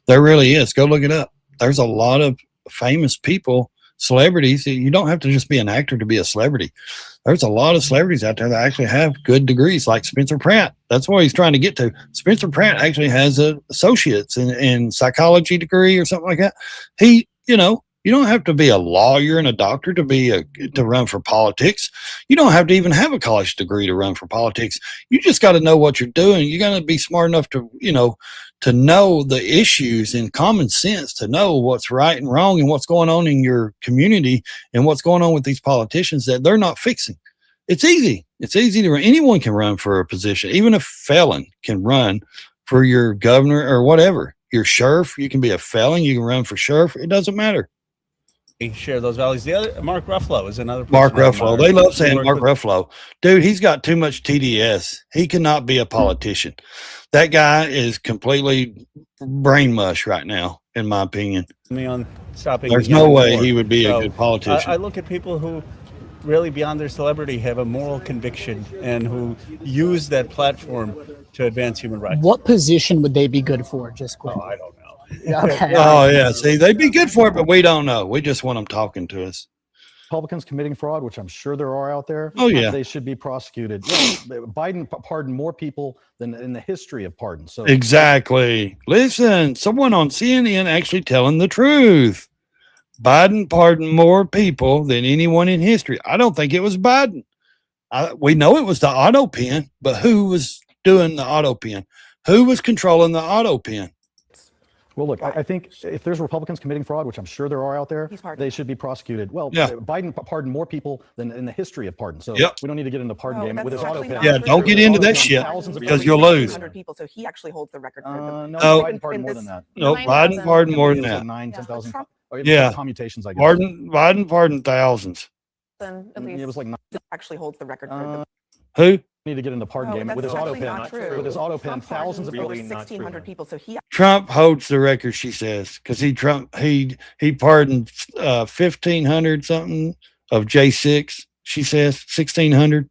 There really is. Go look it up. There's a lot of famous people, celebrities. You don't have to just be an actor to be a celebrity. There's a lot of celebrities out there that actually have good degrees, like Spencer Pratt. That's what he's trying to get to. Spencer Pratt actually has an associate's in psychology degree or something like that. You don't have to be a lawyer and a doctor to run for politics. You don't have to even have a college degree to run for politics. You just got to know what you're doing. You got to be smart enough to know the issues and common sense to know what's right and wrong and what's going on in your community and what's going on with these politicians that they're not fixing. It's easy. It's easy to run. Anyone can run for a position. Even a felon can run for your governor or whatever. Your sheriff, you can be a felon. You can run for sheriff. It doesn't matter. share those values. The other, Mark Ruffalo is another. Mark Ruffalo. They love saying Mark Ruffalo. Dude, he's got too much TDS. He cannot be a politician. That guy is completely brain mush right now, in my opinion. Me on stopping. There's no way he would be a good politician. I look at people who really, beyond their celebrity, have a moral conviction and who use that platform to advance human rights. What position would they be good for? Just quick. Oh, I don't know. Okay. Oh, yeah. See, they'd be good for it, but we don't know. We just want them talking to us. Republicans committing fraud, which I'm sure there are out there. Oh, yeah. They should be prosecuted. Biden pardoned more people than in the history of pardons. So exactly. Listen, someone on CNN actually telling the truth. Biden pardoned more people than anyone in history. I don't think it was Biden. We know it was the auto pen, but who was doing the auto pen? Who was controlling the auto pen? Well, look, I think if there's Republicans committing fraud, which I'm sure there are out there, they should be prosecuted. Well, yeah. Biden pardoned more people than in the history of pardons. So we don't need to get into the pardon game with his auto pen. Yeah, don't get into that shit because you'll lose. People, so he actually holds the record for no, Biden pardoned more than that. No, Biden pardoned more than that. 10,000. Yeah, commutations, I guess. Biden pardoned thousands. It was like actually holds the record for who? Need to get in the pardon game with his auto pen. With his auto pen, thousands of over 1,600 people. So he Trump holds the record, she says, because he pardoned 1,500 something of J6. She says 1,600.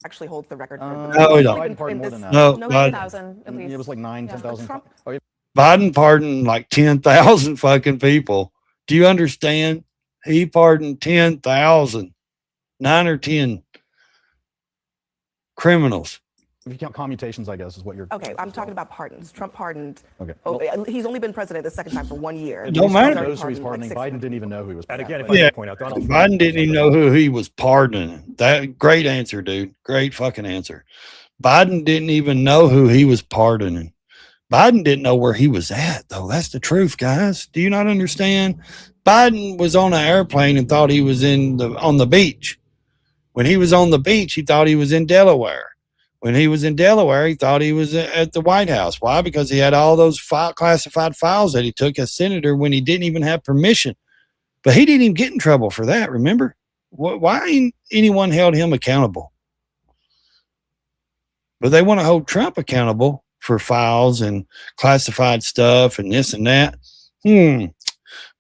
actually holds the record for No, we don't. Biden pardoned more than that. No, 9,000 at least. It was like 9, 10,000. Oh, yeah. Biden pardoned like 10,000 fucking people. Do you understand? He pardoned 10,000, 9 or 10 criminals. If you count commutations, I guess, is what you're. Okay, I'm talking about pardons. Trump pardoned. Okay. He's only been president the second time for 1 year. It don't matter. Knows who he's pardoning. Biden didn't even know who he was pardoning. And again, if I can point out, Donald Trump, Biden didn't even know who he was pardoning. That great answer, dude. Great fucking answer. Biden didn't even know who he was pardoning. Biden didn't know where he was at, though. That's the truth, guys. Do you not understand? Biden was on an airplane and thought he was on the beach. When he was on the beach, he thought he was in Delaware. When he was in Delaware, he thought he was at the White House. Why? Because he had all those classified files that he took as senator when he didn't even have permission. But he didn't even get in trouble for that, remember? Why ain't anyone held him accountable? But they want to hold Trump accountable for files and classified stuff and this and that.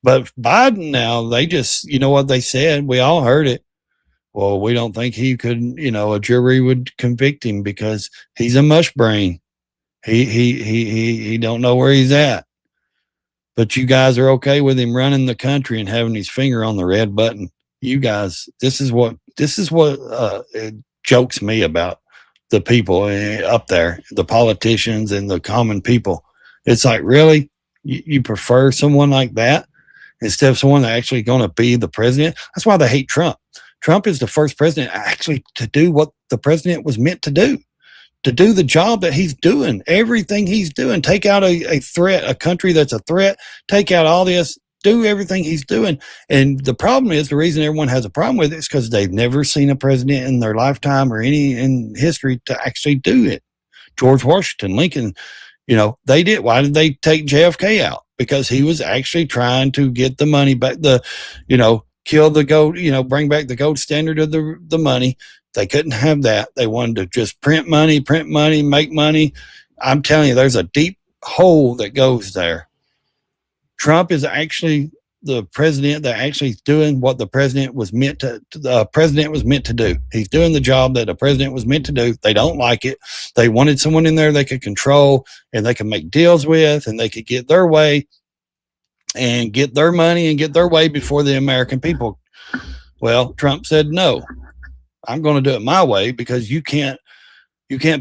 But Biden now, they just, you know what they said? We all heard it. Well, we don't think he could, a jury would convict him because he's a mush brain. He don't know where he's at. But you guys are okay with him running the country and having his finger on the red button. You guys, this is what it jokes me about the people up there, the politicians and the common people. It's like, really? You prefer someone like that instead of someone that's actually going to be the president? That's why they hate Trump. Trump is the first president actually to do what the president was meant to do the job that he's doing, everything he's doing, take out a threat, a country that's a threat, take out all this, do everything he's doing. And the problem is, the reason everyone has a problem with it is because they've never seen a president in their lifetime or any in history to actually do it. George Washington, Lincoln, they did. Why did they take JFK out? Because he was actually trying to get the money back, kill the gold, bring back the gold standard of the money. They couldn't have that. They wanted to just print money, make money. I'm telling you, there's a deep hole that goes there. Trump is actually the president that actually is doing what the president was meant to do. He's doing the job that the president was meant to do. They don't like it. They wanted someone in there they could control and they could make deals with and they could get their way and get their money and get their way before the American people. Well, Trump said, no, I'm going to do it my way because you can't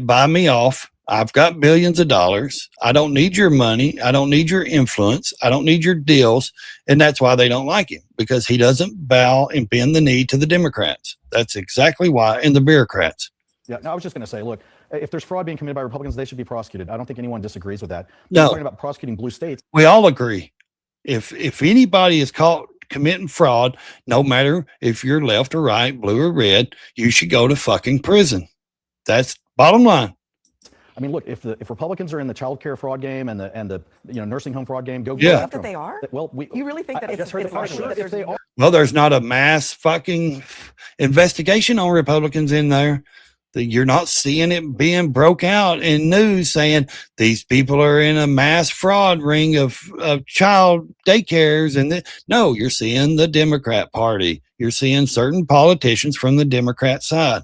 buy me off. I've got billions of dollars. I don't need your money. I don't need your influence. I don't need your deals. And that's why they don't like him, because he doesn't bow and bend the knee to the Democrats. That's exactly why, and the bureaucrats. Yeah, no, I was just going to say, look, if there's fraud being committed by Republicans, they should be prosecuted. I don't think anyone disagrees with that. No. We're talking about prosecuting blue states. We all agree. If anybody is caught committing fraud, no matter if you're left or right, blue or red, you should go to fucking prison. That's bottom line. I mean, look, if Republicans are in the child care fraud game and the nursing home fraud game, go Yeah. after them. They are? Well, You really think that it's if they are. Well, there's not a mass fucking investigation on Republicans in there. You're not seeing it being broke out in news saying these people are in a mass fraud ring of child daycares. And no, you're seeing the Democrat Party. You're seeing certain politicians from the Democrat side.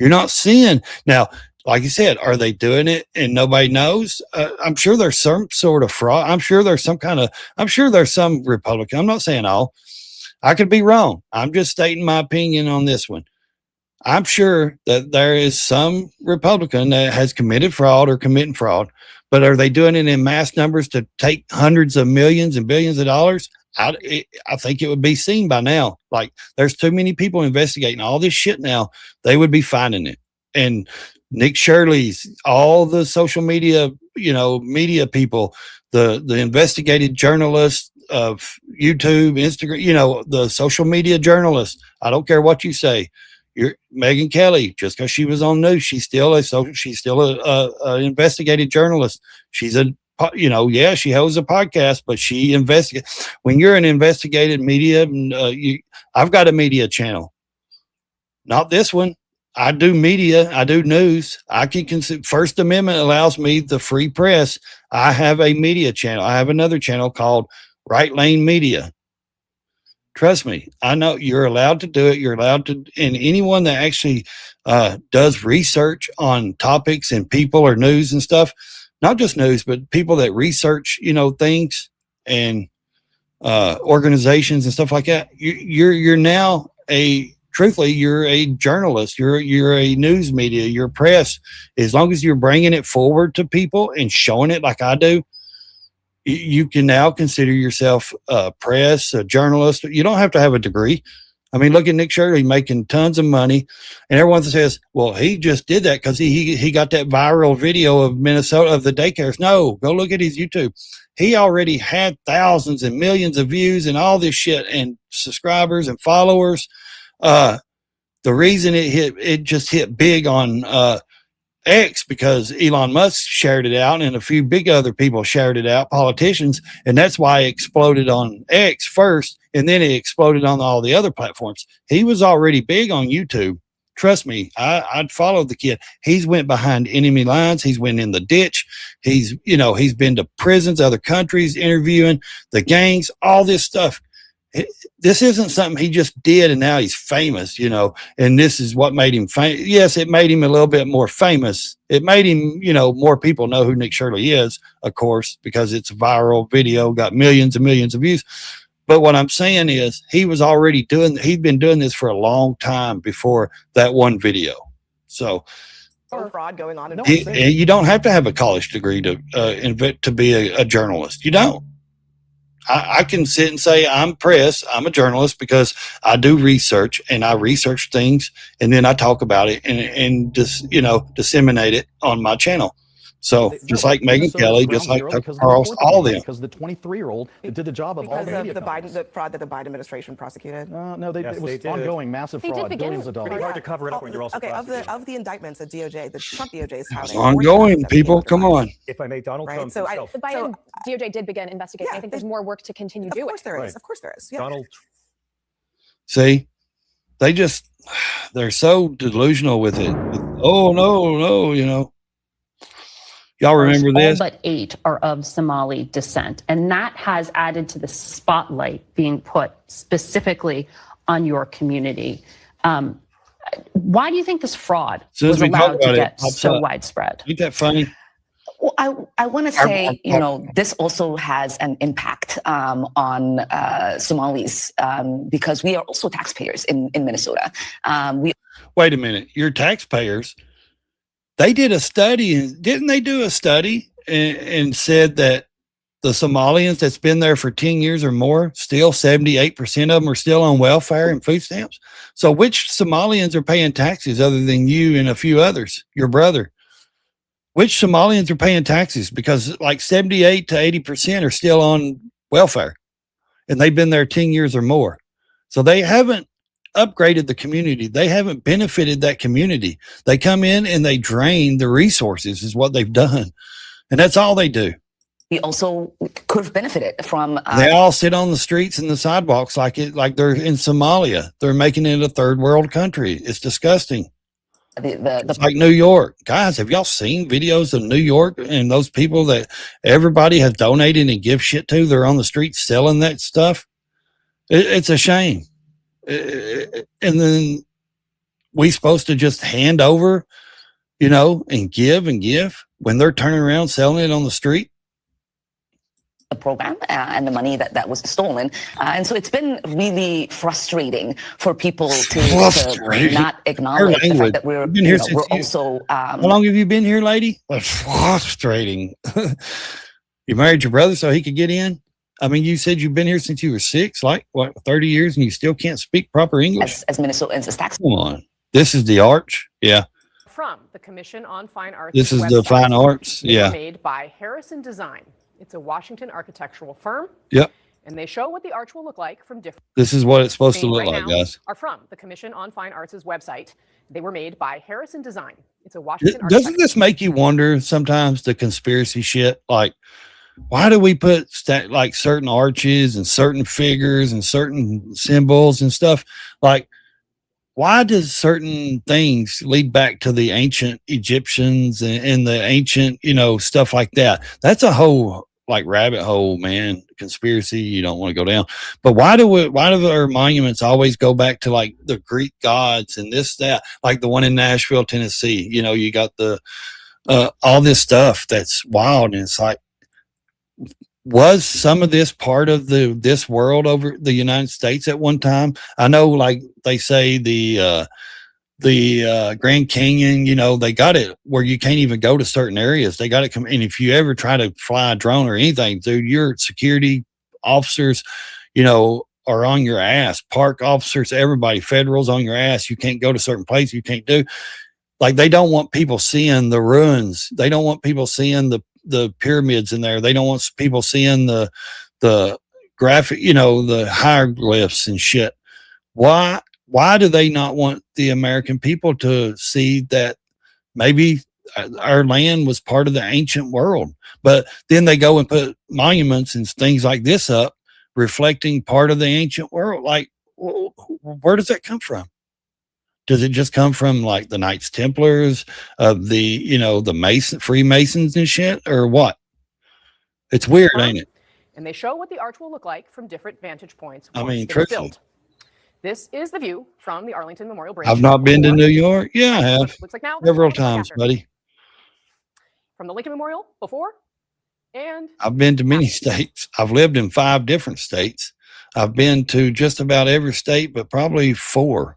You're not seeing now. Like you said, are they doing it and nobody knows? I'm sure there's some sort of fraud. I'm sure there's some Republican. I'm not saying all. I could be wrong. I'm just stating my opinion on this one. I'm sure that there is some Republican that has committed fraud or committing fraud, but are they doing it in mass numbers to take hundreds of millions and billions of dollars? I think it would be seen by now. Like, there's too many people investigating all this shit now. They would be finding it. And Nick Shirley's, all the social media, media people, the investigative journalists of YouTube, Instagram, the social media journalists. I don't care what you say. You're Megyn Kelly, just because she was on news, she's still a investigative journalist. She's she hosts a podcast, but she investigates. When you're an investigative media, I've got a media channel, not this one. I do media. I do news. I can consider First Amendment allows me the free press. I have a media channel. I have another channel called Right Lane Media. Trust me, I know you're allowed to do it. You're allowed to, and anyone that actually does research on topics and people or news and stuff, not just news, but people that research, things and organizations and stuff like that. You're now truthfully, you're a journalist. You're a news media. You're press. As long as you're bringing it forward to people and showing it like I do, you can now consider yourself a press, a journalist. You don't have to have a degree. I mean, look at Nick Shirley making tons of money, and everyone says, "Well, he just did that because he got that viral video of Minnesota of the daycares." No, go look at his YouTube. He already had thousands and millions of views and all this shit and subscribers and followers. The reason it just hit big on X because Elon Musk shared it out and a few big other people shared it out, politicians, and that's why it exploded on X first, and then it exploded on all the other platforms. He was already big on YouTube. Trust me, I'd followed the kid. He's went behind enemy lines. He's went in the ditch. He's been to prisons, other countries, interviewing the gangs, all this stuff. This isn't something he just did and now he's famous, and this is what made him famous. Yes, it made him a little bit more famous. It made him, more people know who Nick Shirley is, of course, because it's a viral video, got millions and millions of views. But what I'm saying is he'd been doing this for a long time before that one video. So fraud going on. You don't have to have a college degree to be a journalist. You don't. I can sit and say I'm a journalist because I do research and I research things and then I talk about it and just, disseminate it on my channel. So just like Megyn Kelly, just like Tucker Carlson, all of them. Because the 23-year-old did the job of all the media the fraud that the Biden administration prosecuted. No, it was ongoing, massive fraud, billions of dollars. Pretty hard to cover it up when you're also of the indictments that DOJ, the Trump DOJ is touting. Ongoing, people, come on. If I may, Donald Trump So himself. the Biden DOJ did begin investigating. I think there's more work to continue doing. Of course there is. Of course there is. Yeah. Donald. See, they're so delusional with it. Oh no, Y'all remember this? All but 8 are of Somali descent. And that has added to the spotlight being put specifically on your community. Why do you think this fraud was allowed to get so widespread? Ain't that funny? Well, I want to say, this also has an impact on Somalis because we are also taxpayers in Minnesota. Wait a minute. You're taxpayers. They did a study, didn't they do a study and said that the Somalians that's been there for 10 years or more, still 78% of them are still on welfare and food stamps? So which Somalians are paying taxes other than you and a few others, your brother? Which Somalians are paying taxes? Because like 78 to 80% are still on welfare and they've been there 10 years or more. So they haven't upgraded the community. They haven't benefited that community. They come in and they drain the resources is what they've done. And that's all they do. We also could have benefited from. They all sit on the streets and the sidewalks like they're in Somalia. They're making it a third world country. It's disgusting. It's like New York. Guys, have y'all seen videos of New York and those people that everybody has donated and give shit to? They're on the streets selling that stuff. It's a shame. And then we supposed to just hand over, and give when they're turning around selling it on the street. The program and the money that was stolen. And so it's been really frustrating for people to not acknowledge the fact that we're also. How long have you been here, lady? That's frustrating. You married your brother so he could get in? I mean, you said you've been here since you were 6, 30 years, and you still can't speak proper English? As Minnesotans, as tax. Come on. This is the arch? Yeah. From the Commission on Fine Arts. This is the fine arts? Yeah. Made by Harrison Design. It's a Washington architectural firm. Yep. And they show what the arch will look like from different. This is what it's supposed to look like, guys. Are from the Commission on Fine Arts' website. They were made by Harrison Design. It's a Washington. Doesn't this make you wonder sometimes the conspiracy shit? Like, why do we put certain arches and certain figures and certain symbols and stuff? Like, why does certain things lead back to the ancient Egyptians and the ancient, stuff like that? That's a whole like rabbit hole, man. Conspiracy you don't want to go down. But why do our monuments always go back to like the Greek gods and this, that, like the one in Nashville, Tennessee? You know, you got the all this stuff that's wild, and it's like, was some of this part of this world over the United States at one time? I know, like they say the Grand Canyon, you know, they got it where you can't even go to certain areas. They got it. And if you ever try to fly a drone or anything, dude, your security officers, you know, are on your ass. Park officers, everybody, federals on your ass. You can't go to certain places. You can't do. Like, they don't want people seeing the ruins. They don't want people seeing the pyramids in there. They don't want people seeing the graphic, you know, the hieroglyphs and shit. Why do they not want the American people to see that maybe our land was part of the ancient world? But then they go and put monuments and things like this up reflecting part of the ancient world. Like, where does that come from? Does it just come from like the Knights Templars of the, you know, the Freemasons and shit, or what? It's weird, ain't it? And they show what the arch will look like from different vantage points. I mean, it's truthfully. built. This is the view from the Arlington Memorial Bridge. I've not been to New York. Yeah, I have. Looks like now. Several times, buddy. From the Lincoln Memorial before, and I've been to many states. I've lived in 5 different states. I've been to just about every state, but probably 4.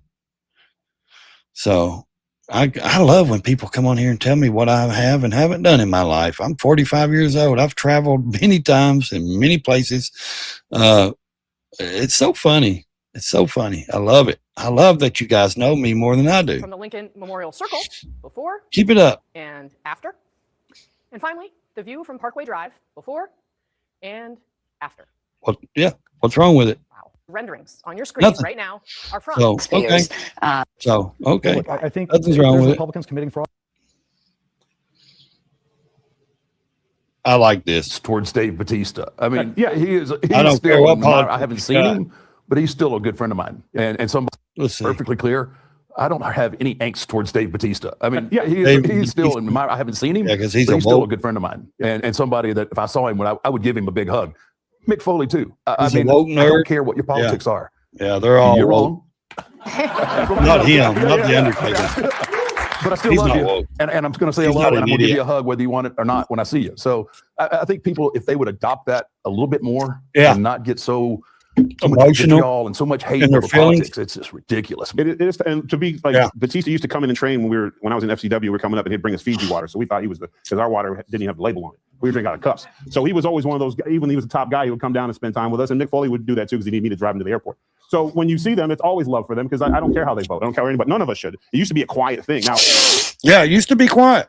So I love when people come on here and tell me what I have and haven't done in my life. I'm 45 years old. I've traveled many times in many places. It's so funny. It's so funny. I love it. I love that you guys know me more than I do. from the Lincoln Memorial Circle before, Keep it up. and after. And finally, the view from Parkway Drive before and after. What's wrong with it? Renderings on your screen Nothing. right now are from So, okay. Okay. Look, I think Nothing's if wrong there's with it. Republicans committing fraud. I like this. Towards Dave Bautista. I mean, Yeah. he is. He's I don't care still what I haven't politics seen he's got. him, but he's still a good friend of mine. And somebody perfectly clear. I don't have any angst towards Dave Bautista. I mean, he's still in my. I haven't seen him. Yeah, because he's but a still a woke. good friend of mine, and somebody that if I saw him, I would give him a big hug. Mick Foley too. I He's a mean, woke I don't nerd. care what your politics are. Yeah, they're all You're woke. wrong. Not him, not the Undertaker. But I still He's love not you, woke. and I'm just going to say He's hello, not and an I'm going to give idiot. you a hug whether you want it or not when I see you. So I think people, if they would adopt that a little bit more, Yeah. and not get so much Emotional vitriol and so much hate in their over feelings. politics, it's just ridiculous. It is, and to be like Yeah. Batista used to come in and train when I was in FCW. We were coming up and he'd bring us Fiji water, so we thought he was because our water didn't even have the label on it. We would drink out of cups. So he was always one of those. Even when he was the top guy, he would come down and spend time with us. And Mick Foley would do that too because he needed me to drive him to the airport. So when you see them, it's always love for them because I don't care how they vote. I don't care anybody. None of us should. It used to be a quiet thing. Now, Yeah, it used to be quiet.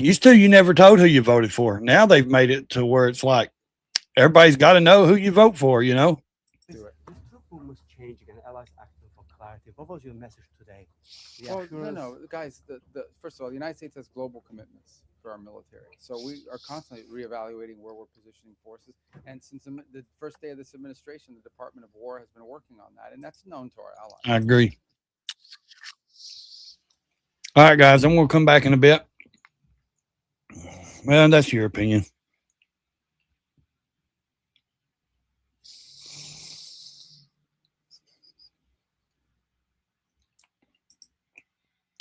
Used to, you never told who you voted for. Now they've made it to where it's like everybody's got to know who you vote for, you know? must change again. Allies acting for clarity. What was your message today? Well, no, guys. First of all, the United States has global commitments for our military, so we are constantly reevaluating where we're positioning forces. And since the first day of this administration, the Department of War has been working on that, and that's known to our allies. I agree. All right, guys, I'm going to come back in a bit. Well, that's your opinion.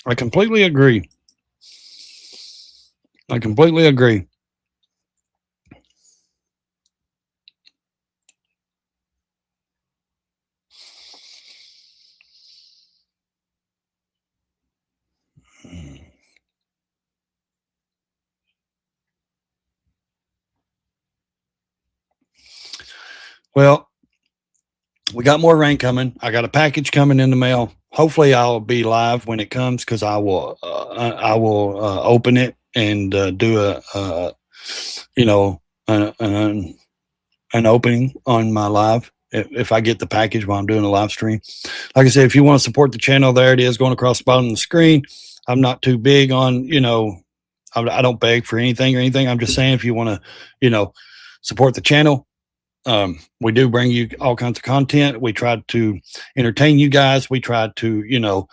I completely agree. I completely agree. Well, we got more rain coming. I got a package coming in the mail. Hopefully I'll be live when it comes, because I will open it and do an opening on my live if I get the package while I'm doing a live stream. Like I said, if you want to support the channel, there it is going across the bottom of the screen. I'm not too big on, I don't beg for anything or anything. I'm just saying, if you want to, support the channel, we do bring you all kinds of content. We try to entertain you guys. We try to,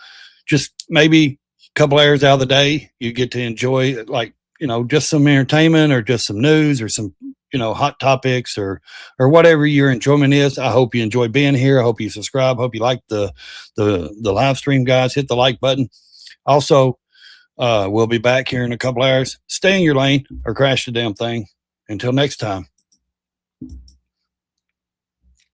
just maybe a couple hours out of the day, you get to enjoy, like, just some entertainment or just some news or some, hot topics or whatever your enjoyment is. I hope you enjoy being here. I hope you subscribe. Hope you like the live stream, guys. Hit the like button. Also, we'll be back here in a couple hours. Stay in your lane or crash the damn thing. Until next time.